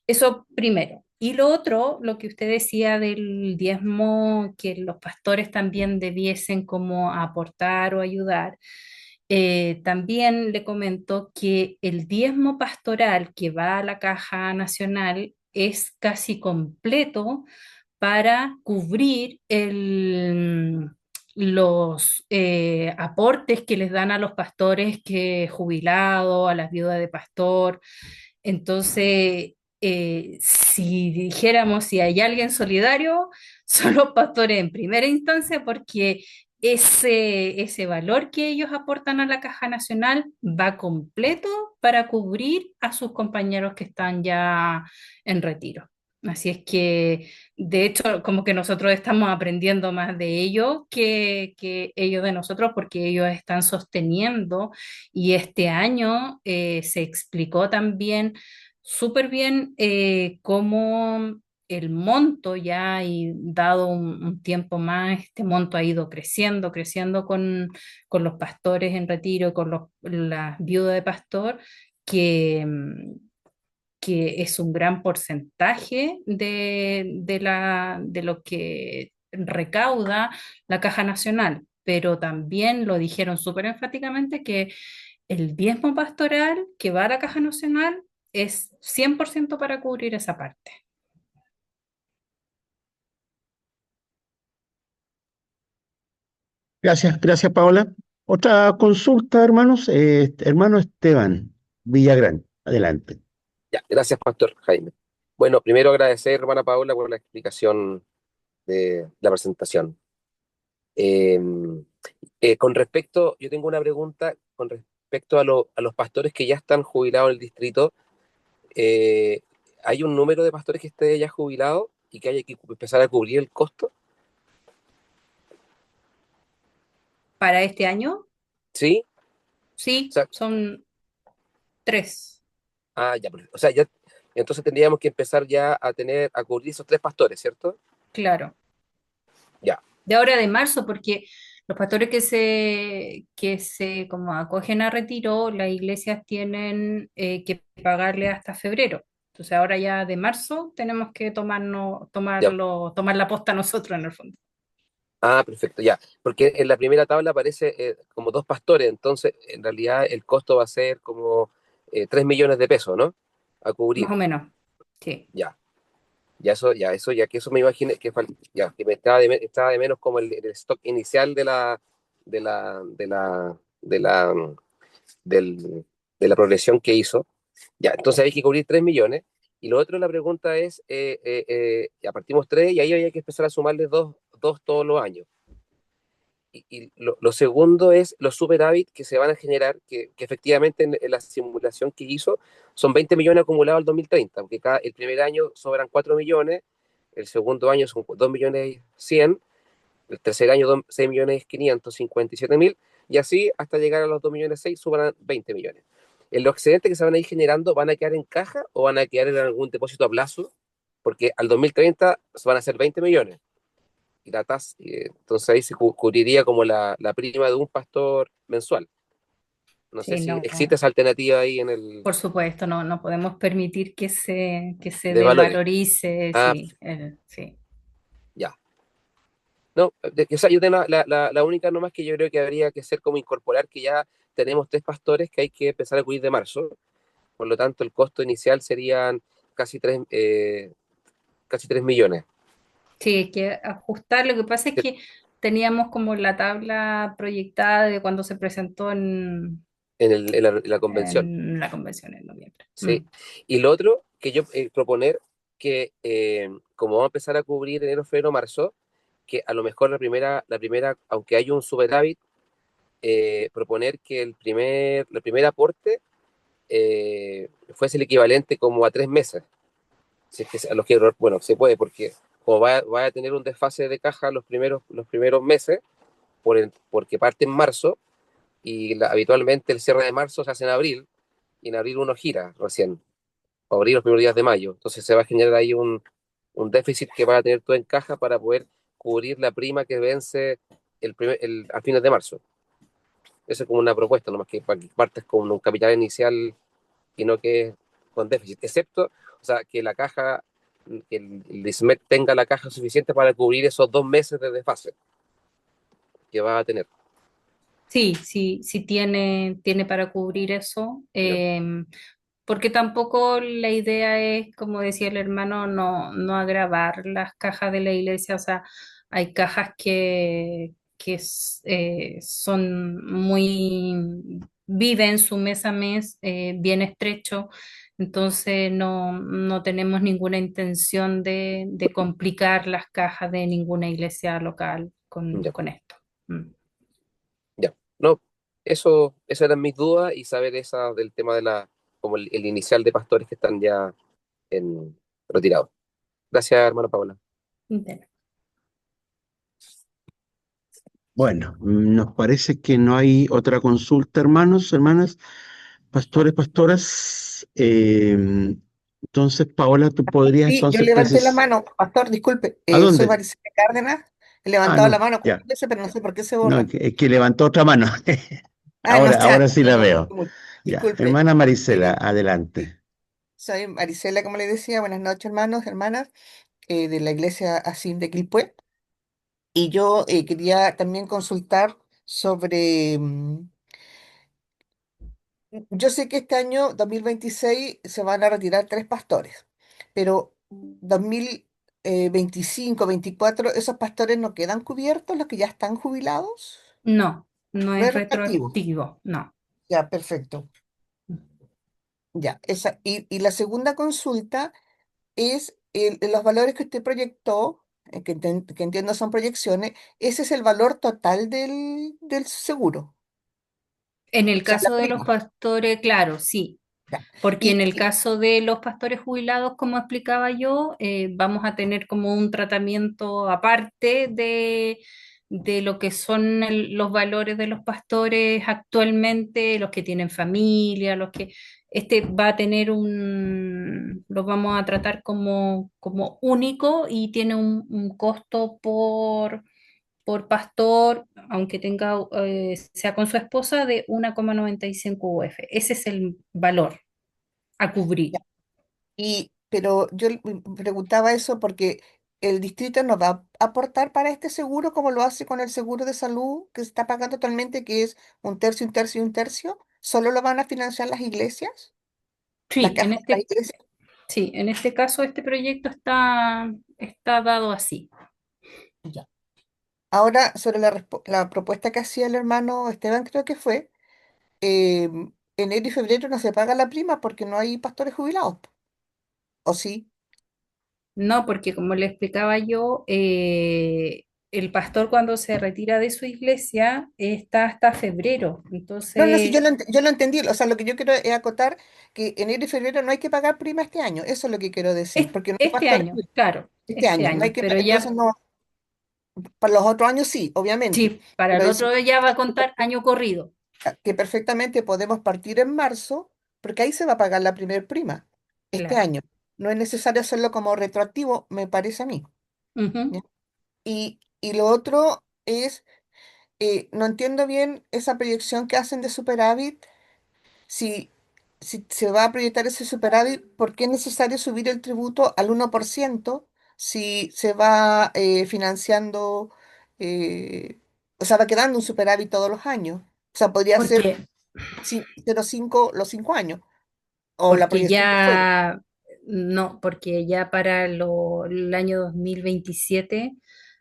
Eso primero. Y lo otro, lo que usted decía del diezmo, que los pastores también debiesen como aportar o ayudar, también le comento que el diezmo pastoral que va a la Caja Nacional es casi completo para cubrir los aportes que les dan a los pastores que jubilados, a las viudas de pastor. Entonces, si dijéramos si hay alguien solidario, son los pastores en primera instancia, porque ese valor que ellos aportan a la Caja Nacional va completo para cubrir a sus compañeros que están ya en retiro. Así es que, de hecho, como que nosotros estamos aprendiendo más de ellos que ellos de nosotros, porque ellos están sosteniendo y este año se explicó también súper bien cómo el monto ya y dado un tiempo más, este monto ha ido creciendo, creciendo con los pastores en retiro, con las viudas de pastor, que, que es un gran porcentaje de lo que recauda la Caja Nacional, pero también lo dijeron súper enfáticamente que El diezmo pastoral que va a la Caja Nacional es 100% para cubrir esa parte. Gracias, Paola. Otra consulta, hermanos. Hermano Esteban Villagrán, adelante. Ya, gracias, Pastor Jaime. Bueno, primero agradecer, hermana Paula, por la explicación de la presentación. Eh, con respecto, yo tengo una pregunta con respecto a los pastores que ya están jubilados en el distrito. eh, ¿Hay un número de pastores que esté ya jubilado y que haya que empezar a cubrir el costo? Para este año, ¿Sí? O sí, sea, son 3. ya, o sea, ya, entonces tendríamos que empezar ya a cubrir esos 3 pastores, ¿cierto? Claro. Ya, De ahora de marzo, porque los pastores que se como acogen a retiro, las iglesias tienen que pagarle hasta febrero. Entonces ahora ya de marzo tenemos que ya. tomar la posta nosotros en el fondo. Perfecto, ya. Porque en la primera tabla aparece como 2 pastores, entonces en realidad el costo va a ser como 3 millones de pesos, ¿no? A Más o cubrir. menos. Sí. Ya, ya que eso me imaginé que ya, que me estaba de menos como el stock inicial de la, de la, de la, del- de la progresión que hizo. Ya, entonces hay que cubrir 3 millones. Y lo otro, la pregunta es, ya partimos 3 y ahí hay que empezar a sumarle dos todos los años. Y lo segundo es los superávit que se van a generar, que efectivamente en la simulación que hizo son 20 millones acumulados al 2030, porque el primer año sobran 4 millones, el segundo año son 2 millones 100, el tercer año 6 millones 557 mil, y así hasta llegar a los 2 millones 6 sobran 20 millones. En los excedentes que se van a ir generando, ¿van a quedar en caja o van a quedar en algún depósito a plazo? Porque al 2030 van a ser 20 millones y la tasa, entonces ahí se cubriría como la prima de un pastor mensual. No sé Sí, si no. existe esa alternativa ahí en el Por supuesto, no podemos permitir que se de valores. desvalorice, Ah, sí, sí. ya. No, o sea, yo tengo la única nomás que yo creo que habría que hacer como incorporar que ya tenemos 3 pastores que hay que empezar a cubrir de marzo. Por lo tanto, el costo inicial serían casi 3 millones Sí, hay que ajustar. Lo que pasa es que teníamos como la tabla proyectada de cuando se presentó en la convención. en la convención en noviembre. ¿Sí? Y lo otro que yo proponer que como vamos a empezar a cubrir enero, febrero, marzo, que a lo mejor la primera, aunque hay un superávit, proponer que el primer aporte fuese el equivalente como a 3 meses. Si es que a los que, bueno, se puede, porque como va a tener un desfase de caja los primeros meses, porque parte en marzo, y habitualmente el cierre de marzo se hace en abril, y en abril uno gira recién o abrir los primeros días de mayo. Entonces se va a generar ahí un déficit que va a tener todo en caja para poder cubrir la prima que vence a fines de marzo. Esa es como una propuesta, nomás que para que partes con un capital inicial y no que con déficit, excepto, o sea, que la caja, que el Dismet tenga la caja suficiente para cubrir esos 2 meses de desfase que va a tener. Sí, sí, sí tiene para cubrir eso, ¿Ya? porque tampoco la idea es, como decía el hermano, no agravar las cajas de la iglesia. O sea, hay cajas que son viven su mes a mes bien estrecho. Entonces no tenemos ninguna intención de complicar las cajas de ninguna iglesia local con, Ya, con esto. Mm. ya. No, esas eran mis dudas y saber esa del tema como el inicial de pastores que están ya retirados. Gracias, hermano Paola. Bien. Bueno, nos parece que no hay otra consulta, hermanos, hermanas, pastores, pastoras. Entonces, Paola, tú podrías Sí, yo entonces levanté la precisar. mano, pastor, disculpe, ¿A soy dónde? Maricela Cárdenas, he Ah, levantado la no, mano ya. 4 veces, pero no sé por qué se No, borra. es que levantó otra mano. No, Ahora ya, sí lo la lamento veo. mucho. Ya, Disculpe, hermana Marisela, eh, adelante. soy Maricela, como le decía, buenas noches, hermanos, hermanas, de la iglesia Asim de Quilpué, y yo quería también consultar sobre yo sé que este año 2026 se van a retirar 3 pastores, pero 2025, 24, ¿esos pastores no quedan cubiertos, los que ya están jubilados? No, no No es es retroactivo. retroactivo, no. Ya, perfecto. Ya, y la segunda consulta es los valores que usted proyectó, que entiendo son proyecciones, ese es el valor total del seguro, En o el sea, la caso de los prima. pastores, claro, sí. Ya. Porque en Y, el caso de los pastores jubilados, como explicaba yo, vamos a tener como un tratamiento aparte de lo que son los valores de los pastores actualmente, los que tienen familia, los que este va a tener los vamos a tratar como único y tiene un costo por pastor, aunque sea con su esposa, de 1,95 UF. Ese es el valor a cubrir. ya, pero yo preguntaba eso porque el distrito nos va a aportar para este seguro como lo hace con el seguro de salud que se está pagando actualmente, que es un tercio, un tercio y un tercio. ¿Solo lo van a financiar las iglesias? ¿Las Sí, cajas de las iglesias? sí, en este caso este proyecto está dado así. Ya. Ahora, sobre la propuesta que hacía el hermano Esteban, creo que fue, enero y febrero no se paga la prima porque no hay pastores jubilados, ¿o sí? No, porque como le explicaba yo, el pastor cuando se retira de su iglesia está hasta febrero. No, no, sí, Entonces, yo lo entendí. O sea, lo que yo quiero es acotar que enero y febrero no hay que pagar prima este año. Eso es lo que quiero decir, porque no hay este pastores año, claro, este este año. No hay año, que, pero entonces ya, no, para los otros años sí, obviamente. sí, para el Pero decir otro ya va a contar año corrido, que perfectamente podemos partir en marzo, porque ahí se va a pagar la primer prima este claro. año. No es necesario hacerlo como retroactivo, me parece a mí. ¿Ya? Ujú. Y lo otro es, no entiendo bien esa proyección que hacen de superávit. Si, si se va a proyectar ese superávit, ¿por qué es necesario subir el tributo al 1% si se va financiando, eh, o sea, va quedando un superávit todos los años? O sea, podría ser Porque 0,5 los 5 años, o la porque proyección que fuere. ya, no, porque ya para el año 2027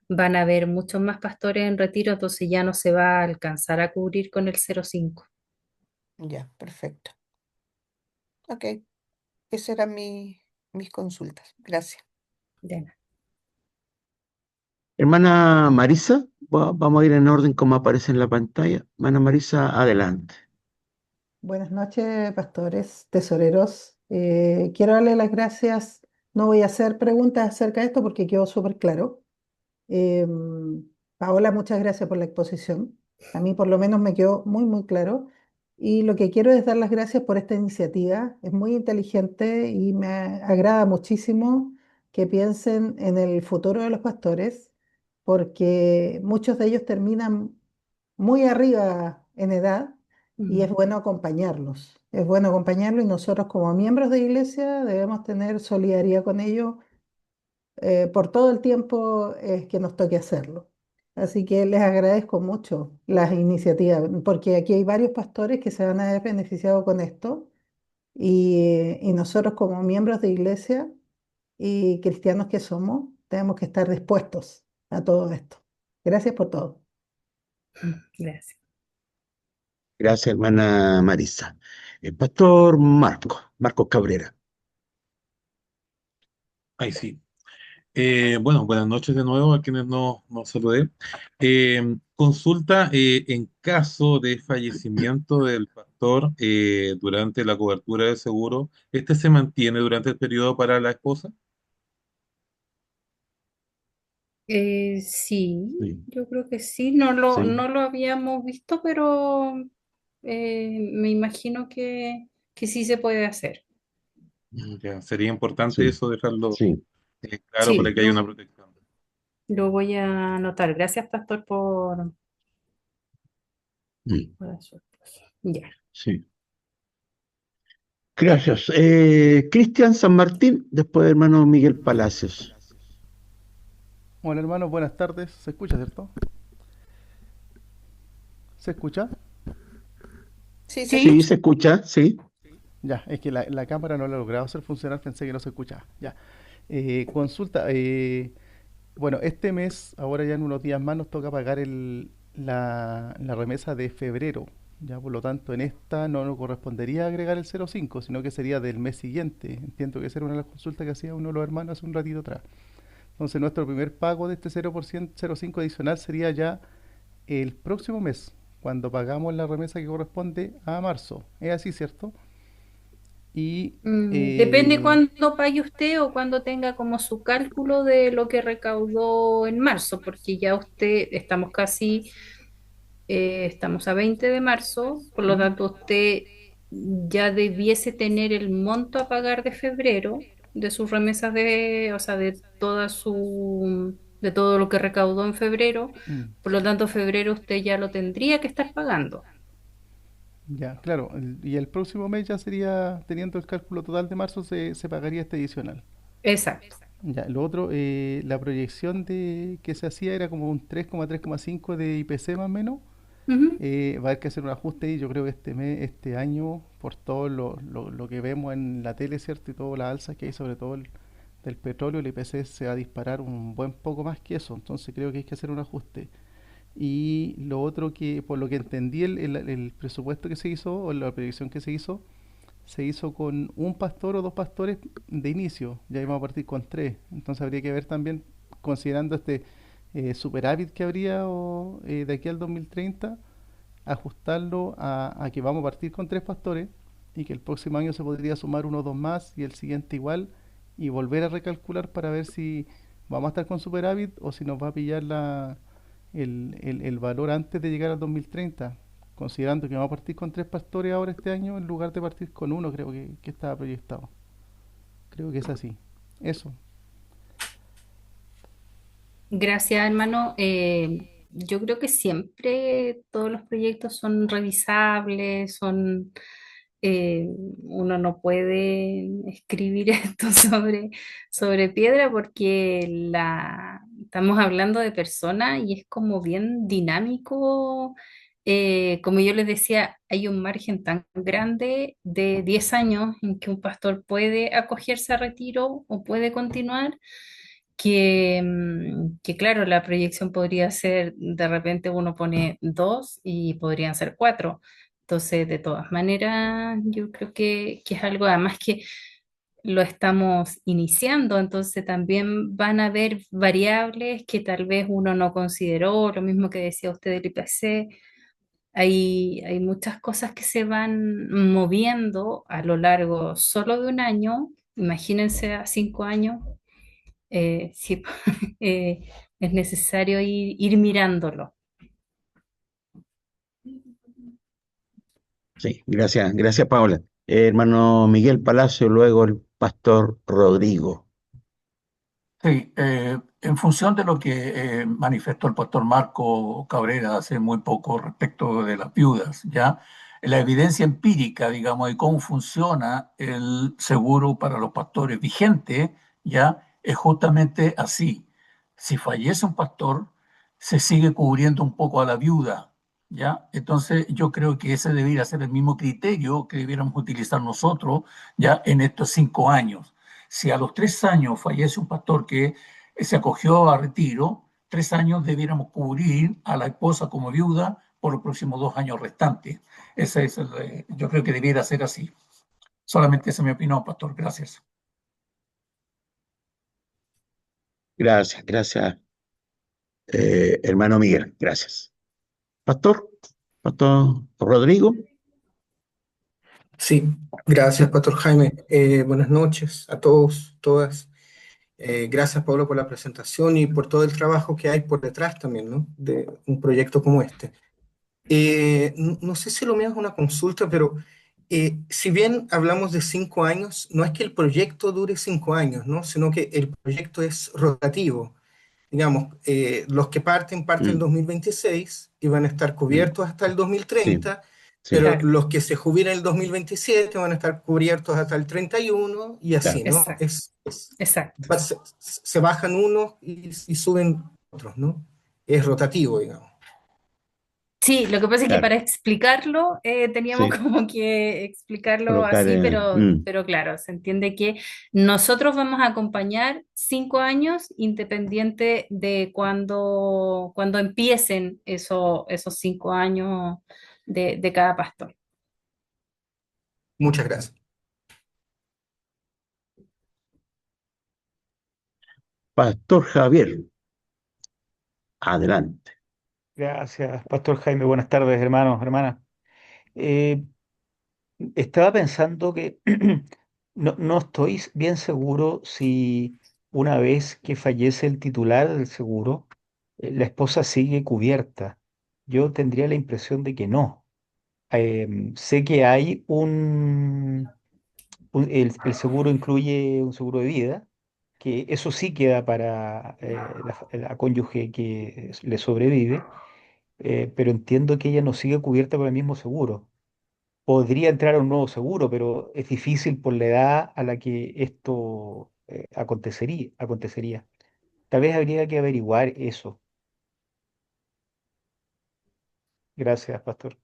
van a haber muchos más pastores en retiro, entonces ya no se va a alcanzar a cubrir con el 0,5. Ya, perfecto. Ok, esas eran mis consultas. Gracias. De nada. Hermana Marisa, vamos a ir en orden como aparece en la pantalla. Hermana Marisa, adelante. Buenas noches, pastores, tesoreros. Quiero darle las gracias. No voy a hacer preguntas acerca de esto porque quedó súper claro. Paola, muchas gracias por la exposición. A mí por lo menos me quedó muy, muy claro. Y lo que quiero es dar las gracias por esta iniciativa. Es muy inteligente y me agrada muchísimo que piensen en el futuro de los pastores, porque muchos de ellos terminan muy arriba en edad y es Mm. bueno acompañarlos. Es bueno acompañarlos y nosotros como miembros de iglesia debemos tener solidaridad con ellos por todo el tiempo que nos toque hacerlo. Así que les agradezco mucho las iniciativas, porque aquí hay varios pastores que se van a ver beneficiados con esto y nosotros como miembros de iglesia y cristianos que somos, tenemos que estar dispuestos a todo esto. Gracias por todo. Gracias. Gracias, hermana Marisa. El pastor Marcos Cabrera. Ahí sí. Bueno, buenas noches de nuevo a quienes nos saludé. Consulta, en caso de fallecimiento del pastor durante la cobertura de seguro, ¿este se mantiene durante el periodo para la esposa? Sí, Sí, yo creo que sí. No lo sí. habíamos visto, pero me imagino que sí se puede hacer. Ya, sería importante Sí, eso, dejarlo sí. claro Sí, para que haya una protección. lo voy a anotar. Gracias, pastor, Mm, por su esposo. Ya. sí. Gracias. Cristian San Martín, después hermano Miguel Palacios. Hola hermanos, buenas tardes. ¿Se escucha, cierto? ¿Se escucha? Sí, se ¿Sí? Sí, escucha. se escucha, sí. Ya, es que la cámara no la he logrado hacer funcionar, pensé que no se escuchaba. Ya. Consulta, bueno, este mes, ahora ya en unos días más, nos toca pagar la remesa de febrero. Ya, por lo tanto, en esta no nos correspondería agregar el 0,5, sino que sería del mes siguiente. Entiendo que esa era una de las consultas que hacía uno de los hermanos hace un ratito atrás. Entonces, nuestro primer pago de este 0%, 0,5 adicional sería ya el próximo mes, cuando pagamos la remesa que corresponde a marzo. ¿Es así, cierto? Y Depende cuándo pague usted o cuando tenga como su cálculo de lo que recaudó en marzo, porque ya usted, estamos a 20 de marzo, por lo ujú, tanto usted ya debiese tener el monto a pagar de febrero de sus remesas o sea, de todo lo que recaudó en febrero, mm, por lo tanto febrero usted ya lo tendría que estar pagando. ya, claro. Y el próximo mes ya sería, teniendo el cálculo total de marzo, se pagaría este adicional. Exacto. Ya, lo otro, la proyección que se hacía era como un 3,5 de IPC más o menos. Ujú. Va a haber que hacer un ajuste y yo creo que este mes, este año, por todo lo que vemos en la tele, ¿cierto? Y todas las alzas que hay, sobre todo del petróleo, el IPC se va a disparar un buen poco más que eso. Entonces creo que hay que hacer un ajuste. Y lo otro que, por lo que entendí, el presupuesto que se hizo, o la proyección que se hizo con un pastor o dos pastores de inicio. Ya íbamos a partir con tres. Entonces habría que ver también, considerando este superávit que habría de aquí al 2030, ajustarlo a que vamos a partir con tres pastores y que el próximo año se podría sumar uno o dos más y el siguiente igual y volver a recalcular para ver si vamos a estar con superávit o si nos va a pillar el valor antes de llegar al 2030, considerando que vamos a partir con tres pastores ahora este año en lugar de partir con uno, creo que estaba proyectado. Creo que es así. Eso. Gracias, hermano. Yo creo que siempre todos los proyectos son revisables, uno no puede escribir esto sobre piedra porque estamos hablando de personas y es como bien dinámico. Como yo les decía, hay un margen tan grande de 10 años en que un pastor puede acogerse a retiro o puede continuar que claro, la proyección podría ser, de repente uno pone dos y podrían ser cuatro. Entonces, de todas maneras, yo creo que es algo, además que lo estamos iniciando, entonces también van a haber variables que tal vez uno no consideró, lo mismo que decía usted del IPC. Hay muchas cosas que se van moviendo a lo largo solo de un año, imagínense a 5 años. Sí, es necesario ir mirándolo. Sí, gracias, gracias, Paula. Hermano Miguel Palacio, luego el pastor Rodrigo. Sí, en función de lo que manifestó el pastor Marco Cabrera hace muy poco respecto de las viudas, ¿ya? La evidencia empírica, digamos, de cómo funciona el seguro para los pastores vigente, ¿ya? Es justamente así. Si fallece un pastor, se sigue cubriendo un poco a la viuda, ¿ya? Entonces, yo creo que ese debería ser el mismo criterio que debiéramos utilizar nosotros, ¿ya? En estos 5 años. Si a los 3 años fallece un pastor que se acogió a retiro, 3 años debiéramos cubrir a la esposa como viuda por los próximos 2 años restantes. Yo creo que debiera ser así. Solamente esa es mi opinión, pastor. Gracias. Gracias, gracias, hermano Miguel, gracias. Pastor, pastor Rodrigo. Sí, gracias, Pastor Jaime. Buenas noches a todos, todas. Gracias, Pablo, por la presentación y por todo el trabajo que hay por detrás también, ¿no? De un proyecto como este. No sé si lo mío es una consulta, pero si bien hablamos de 5 años, no es que el proyecto dure 5 años, ¿no? Sino que el proyecto es rotativo. Digamos, los que parten el Mm, 2026 y van a estar mm, cubiertos hasta el sí, 2030, sí, pero Claro, los que se jubilan en el 2027 van a estar cubiertos hasta el 31 y así, claro. ¿no? exacto, exacto. Se bajan unos y suben otros, ¿no? Es rotativo, digamos. Sí, lo que pasa es que Claro, para explicarlo teníamos sí, como que explicarlo colocar, así, pero claro, se entiende que nosotros vamos a acompañar 5 años independiente de cuando empiecen esos 5 años de cada pastor. Muchas gracias. Pastor Javier, adelante. Gracias, Pastor Jaime. Buenas tardes, hermanos, hermanas. Eh, Estaba pensando que no estoy bien seguro si una vez que fallece el titular del seguro, la esposa sigue cubierta. Yo tendría la impresión de que no. Sé que hay el seguro incluye un seguro de vida, que eso sí queda para la cónyuge que le sobrevive, pero entiendo que ella no sigue cubierta por el mismo seguro. Podría entrar a un nuevo seguro, pero es difícil por la edad a la que esto acontecería. Tal vez habría que averiguar eso. Gracias, Pastor.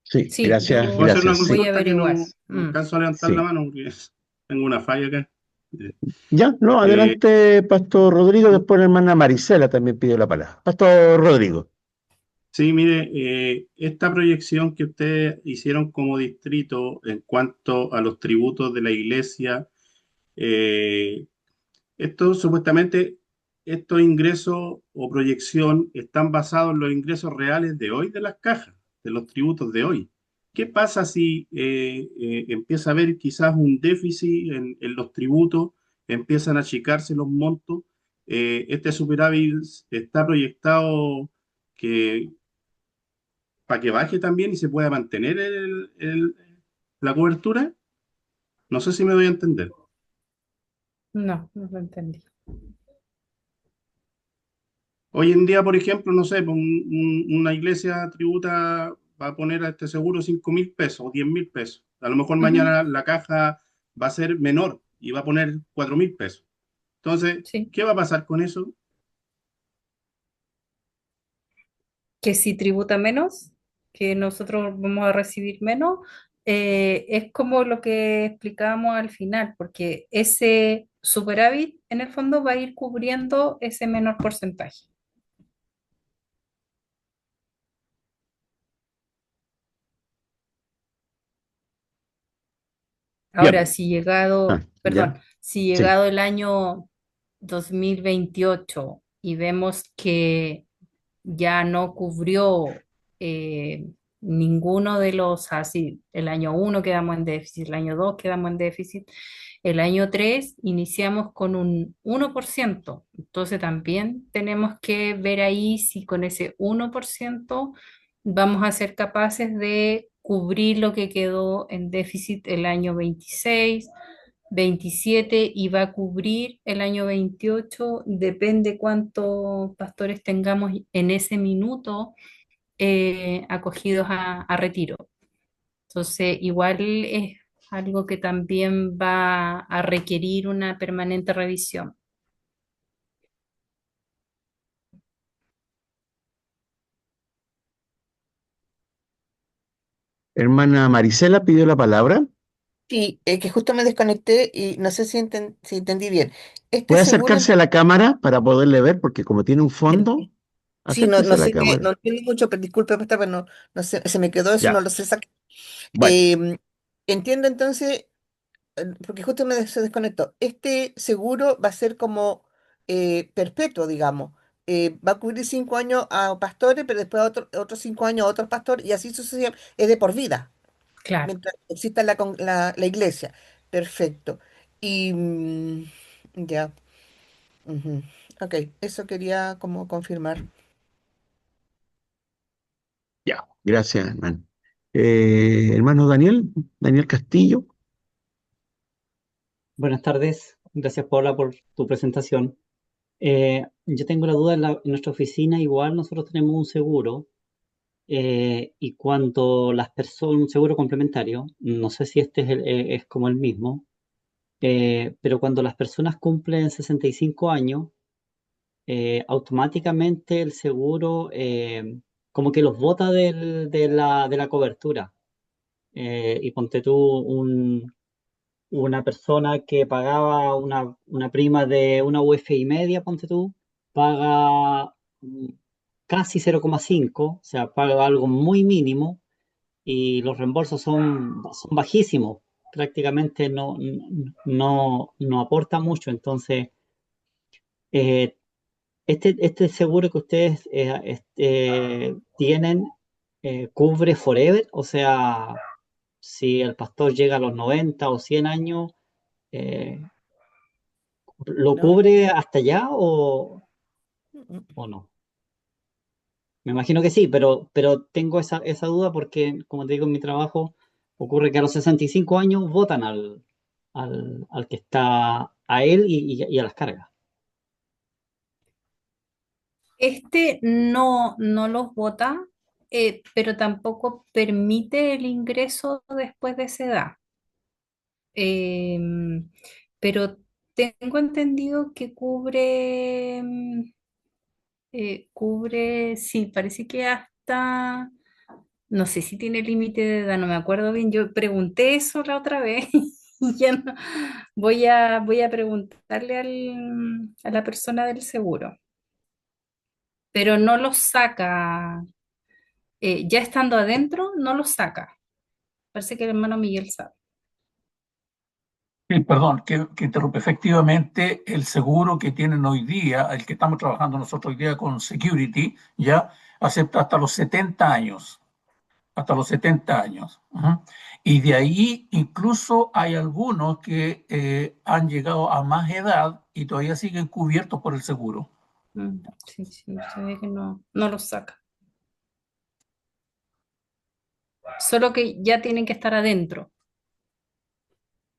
Sí, Sí, gracias, yo ¿Puedo hacer una gracias, voy sí, a consulta que averiguar. no alcanzo a levantar la sí. mano porque tengo una falla acá? Ya, no, Eh, adelante, Pastor Rodrigo, después la hermana Marisela también pidió la palabra. Pastor Rodrigo. sí, mire, esta proyección que ustedes hicieron como distrito en cuanto a los tributos de la iglesia, eh, esto supuestamente, estos ingresos o proyección están basados en los ingresos reales de hoy de las cajas, de los tributos de hoy. ¿Qué pasa si empieza a haber quizás un déficit en los tributos, empiezan a achicarse los montos? Este superávit está proyectado que, para que baje también y se pueda mantener la cobertura. No sé si me doy a entender. No, no lo entendí. Hoy en día, por ejemplo, no sé, pues, una iglesia tributa, va a poner a este seguro 5.000 pesos o 10.000 pesos. A lo mejor Ujú, mañana la caja va a ser menor y va a poner 4.000 pesos. Entonces, sí. ¿qué va a pasar con eso? Que si tributa menos, que nosotros vamos a recibir menos, es como lo que explicábamos al final, porque ese superávit en el fondo va a ir cubriendo ese menor porcentaje. Ahora, Bien. si llegado, Ya, perdón, si sí. llegado el año 2028 y vemos que ya no cubrió eh, ninguno de los, así, el año 1 quedamos en déficit, el año 2 quedamos en déficit, el año 3 iniciamos con un 1%. Entonces también tenemos que ver ahí si con ese 1% vamos a ser capaces de cubrir lo que quedó en déficit el año 26, 27 y va a cubrir el año 28, depende cuántos pastores tengamos en ese minuto acogidos a retiro. Entonces, igual es algo que también va a requerir una permanente revisión. Hermana Marisela pidió la palabra. Sí, que justo me desconecté y no sé si entendí bien. Este ¿Puede seguro, acercarse a la cámara para poderle ver? Porque como tiene un fondo, sí, acérquese no a la sé qué, cámara. no entiendo mucho, pero disculpe, pero no sé, se me quedó eso, no Ya, lo sé. bueno, Em, Entiendo entonces, porque justo se desconectó. Este seguro va a ser como perpetuo, digamos. Va a cubrir 5 años a pastores, pero después otros 5 años a otros pastores, y así sucesivamente. Es de por vida, Claro. mientras exista la iglesia. Perfecto. Y ya. Ujú. Ok, eso quería como confirmar. ya. Gracias, hermano. Hermano Daniel, Daniel Castillo. Buenas tardes, gracias Paula por tu presentación. Yo tengo la duda, en nuestra oficina igual nosotros tenemos un seguro y cuando las personas, un seguro complementario, no sé si este es como el mismo, pero cuando las personas cumplen 65 años, automáticamente el seguro como que los bota de la cobertura. Y ponte tú una persona que pagaba una prima de una UF y media, ponte tú, paga casi 0,5, o sea, paga algo muy mínimo y los reembolsos son bajísimos, prácticamente no aporta mucho. Entonces, eh, este seguro que ustedes tienen cubre forever, o sea, si el pastor llega a los 90 o 100 años, eh, ¿lo No. cubre hasta allá Mm, o no? Me imagino que sí, pero tengo esa duda porque, como te digo, en mi trabajo ocurre que a los 65 años votan al que está a él y a las cargas. Este no los vota, pero tampoco permite el ingreso después de esa edad. Em, pero tengo entendido que cubre, sí, parece que hasta, no sé si tiene límite de edad, no me acuerdo bien. Yo pregunté eso la otra vez y ya no. Voy a preguntarle a la persona del seguro, pero no los saca. Ya estando adentro, no los saca. Parece que el hermano Miguel sabe. Sí, perdón, que interrumpe. Efectivamente, el seguro que tienen hoy día, el que estamos trabajando nosotros hoy día con Security, ya acepta hasta los 70 años, hasta los 70 años. Ujú. Y de ahí incluso hay algunos que han llegado a más edad y todavía siguen cubiertos por el seguro. Sí, sí, se ve que no los saca. Solo que ya tienen que estar adentro.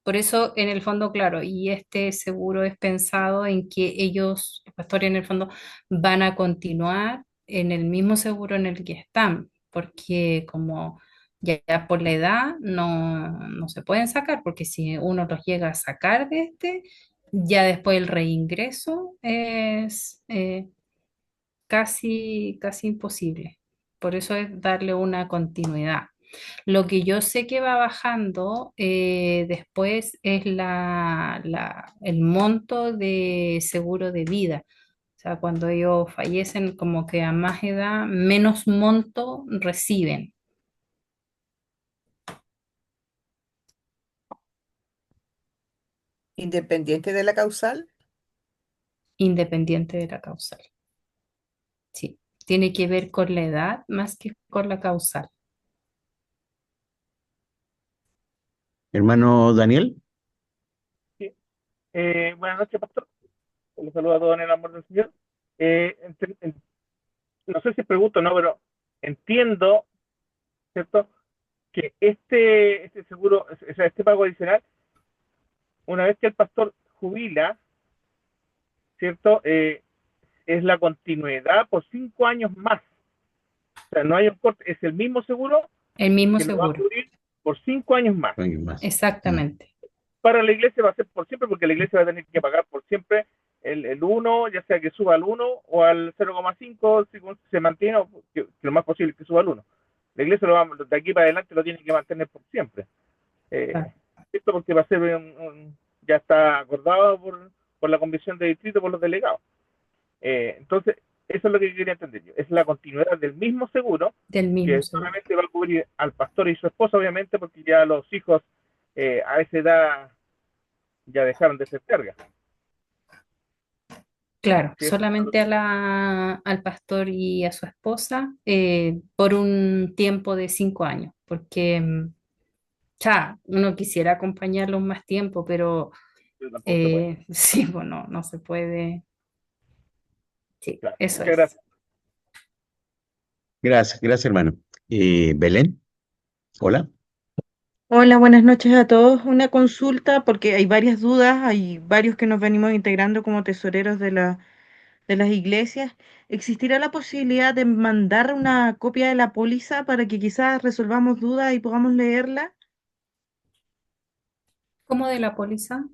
Por eso, en el fondo, claro, y este seguro es pensado en que ellos, los pastores en el fondo, van a continuar en el mismo seguro en el que están, porque como ya por la edad no se pueden sacar, porque si uno los llega a sacar de este, ya después el reingreso es casi imposible. Por eso es darle una continuidad. Lo que yo sé que va bajando después es el monto de seguro de vida. O sea, cuando ellos fallecen, como que a más edad, menos monto reciben, Independiente de la causal. independiente de la causal. Sí, tiene que ver con la edad más que con la causal. Hermano Daniel, Sí. Buenas noches, pastor. Les saludo a todos en el amor del Señor. No sé si pregunto o no, pero entiendo, ¿cierto? Que este seguro, o sea, este pago adicional, una vez que el pastor jubila, ¿cierto? Es la continuidad por 5 años más. O sea, no hay un corte, es el mismo seguro El mismo que lo va a seguro, cubrir por 5 años más. alguien más. exactamente. Para la iglesia va a ser por siempre, porque la iglesia va a tener que pagar por siempre el 1, ya sea que suba al 1 o al 0,5, si se mantiene, o que lo más posible que suba al 1. La iglesia de aquí para adelante lo tiene que mantener por siempre. Claro. Esto porque va a ser ya está acordado por la convención de distrito, por los delegados. Entonces, eso es lo que quería entender yo. Es la continuidad del mismo seguro, Del mismo que seguro. solamente va a cubrir al pastor y su esposa, obviamente, porque ya los hijos a esa edad ya dejaron de ser carga. Claro, Sí, eso es lo solamente al pastor y a su esposa por un tiempo de 5 años, porque uno quisiera acompañarlos más tiempo, pero que tampoco se puede. sí, bueno, no se puede. Sí, Claro. eso Muchas es. gracias. Gracias, hermano. Belén, hola. Hola, buenas noches a todos. Una consulta porque hay varias dudas, hay varios que nos venimos integrando como tesoreros de las iglesias. ¿Existirá la posibilidad de mandar una copia de la póliza para que quizás resolvamos dudas y podamos leerla? ¿Cómo de la póliza?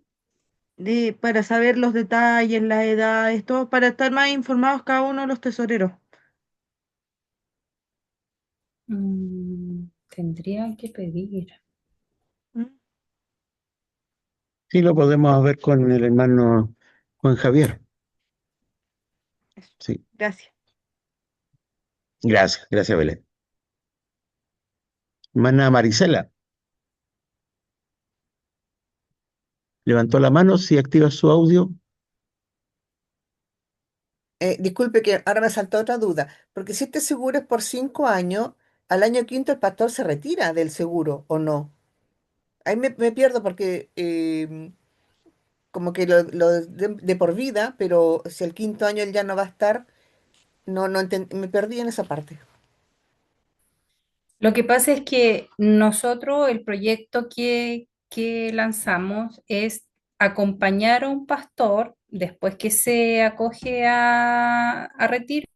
para saber los detalles, las edades, todo, para estar más informados cada uno de los tesoreros. Tendría que pedir. ¿Mm? Sí, lo podemos ver con el hermano Juan Javier. Eso. Sí, Gracias. gracias, Belén. Hermana Marisela, levantó la mano, si activa su audio. Disculpe que ahora me saltó otra duda, porque si este seguro es por 5 años, al año quinto el pastor se retira del seguro, ¿o no? Ahí me pierdo porque como que lo de por vida, pero si el quinto año él ya no va a estar, me perdí en esa parte. Lo que pasa es que nosotros, el proyecto que lanzamos es acompañar a un pastor después que se acoge a retiro,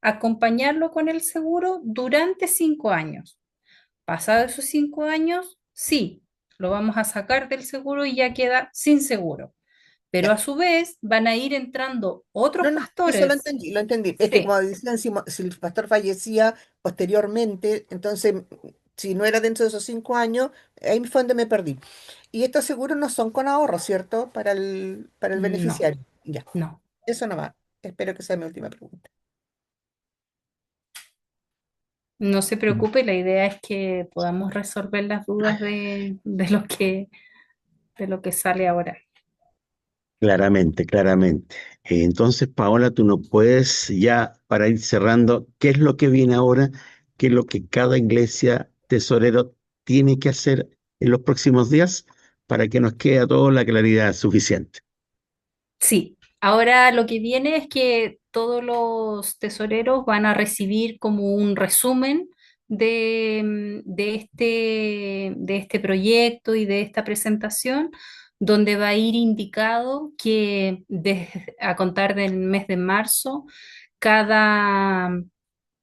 acompañarlo con el seguro durante 5 años. Pasados esos 5 años, sí, lo vamos a sacar del seguro y ya queda sin seguro. Pero Ya. a su vez van a ir entrando otros No, no, eso lo pastores. entendí, lo entendí. Es que Sí, como decían, si el pastor fallecía posteriormente, entonces, si no era dentro de esos 5 años, ahí fue donde me perdí. Y estos seguros no son con ahorro, ¿cierto? Para el no, beneficiario. Ya, no. eso no va. Espero que sea mi última pregunta. No se preocupe, la idea es que podamos resolver las dudas de lo que sale ahora. Claramente, claramente. Entonces, Paola, tú no puedes ya, para ir cerrando, ¿qué es lo que viene ahora? ¿Qué es lo que cada iglesia tesorero tiene que hacer en los próximos días para que nos quede a todos la claridad suficiente? Sí, ahora lo que viene es que todos los tesoreros van a recibir como un resumen de este proyecto y de esta presentación, donde va a ir indicado que a contar del mes de marzo, cada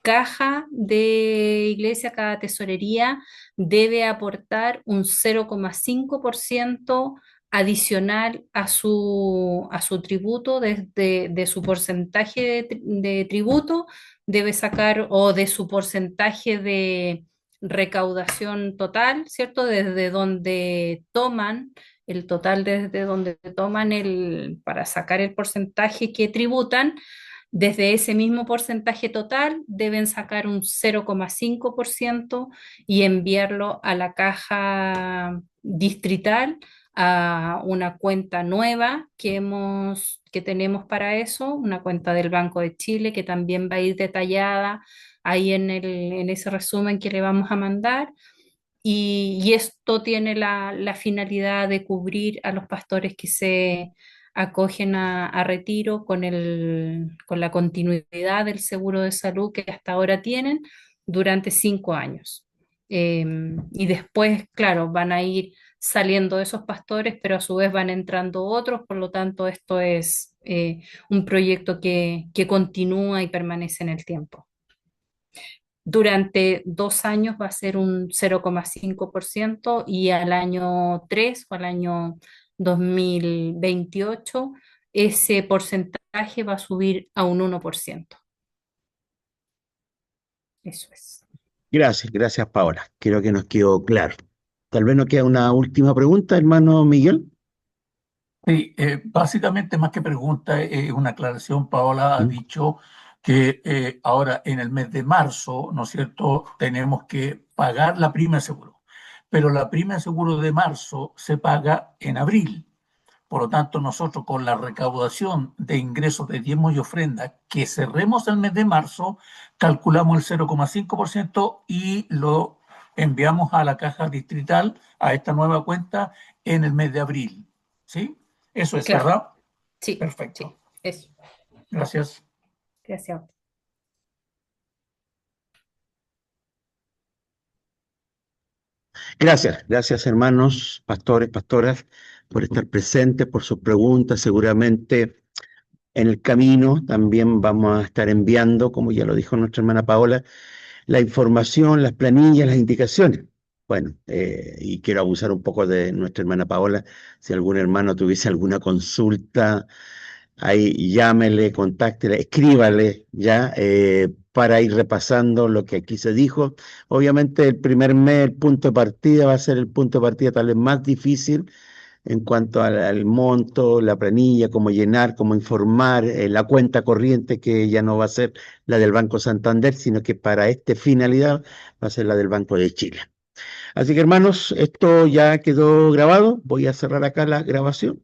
caja de iglesia, cada tesorería debe aportar un 0,5% adicional a su tributo, de su porcentaje de tributo, debe sacar, o de su porcentaje de recaudación total, ¿cierto? Desde donde toman el total, desde donde toman para sacar el porcentaje que tributan. Desde ese mismo porcentaje total deben sacar un 0,5% y enviarlo a la caja distrital, a una cuenta nueva que tenemos para eso, una cuenta del Banco de Chile que también va a ir detallada ahí en ese resumen que le vamos a mandar. Y esto tiene la finalidad de cubrir a los pastores que se acogen a retiro con la continuidad del seguro de salud que hasta ahora tienen durante 5 años. Y después, claro, van a ir saliendo esos pastores, pero a su vez van entrando otros, por lo tanto, esto es un proyecto que continúa y permanece en el tiempo. Durante 2 años va a ser un 0,5% y al año 3 o al año 2028 ese porcentaje va a subir a un 1%. Eso es. Gracias, Paola. Creo que nos quedó claro. Tal vez nos queda una última pregunta, hermano Miguel. Sí, básicamente más que pregunta, es una aclaración. Paola ha dicho que ahora en el mes de marzo, ¿no es cierto?, tenemos que pagar la prima de seguro, pero la prima de seguro de marzo se paga en abril. Por lo tanto, nosotros con la recaudación de ingresos de diezmos y ofrendas que cerremos el mes de marzo, calculamos el 0,5% y lo enviamos a la caja distrital, a esta nueva cuenta, en el mes de abril. ¿Sí? Eso es, Claro, ¿verdad? sí, Perfecto. eso. Gracias. Gracias. Gracias, hermanos, pastores, pastoras, por estar presentes, por sus preguntas. Seguramente en el camino también vamos a estar enviando, como ya lo dijo nuestra hermana Paola, la información, las planillas, las indicaciones, Bueno, y quiero abusar un poco de nuestra hermana Paola. Si algún hermano tuviese alguna consulta, ahí llámele, contáctele, escríbale, ya, para ir repasando lo que aquí se dijo. Obviamente el primer mes, el punto de partida va a ser el punto de partida tal vez más difícil en cuanto al monto, la planilla, cómo llenar, cómo informar, la cuenta corriente, que ya no va a ser la del Banco Santander, sino que para esta finalidad va a ser la del Banco de Chile. Así que hermanos, esto ya quedó grabado. Voy a cerrar acá la grabación.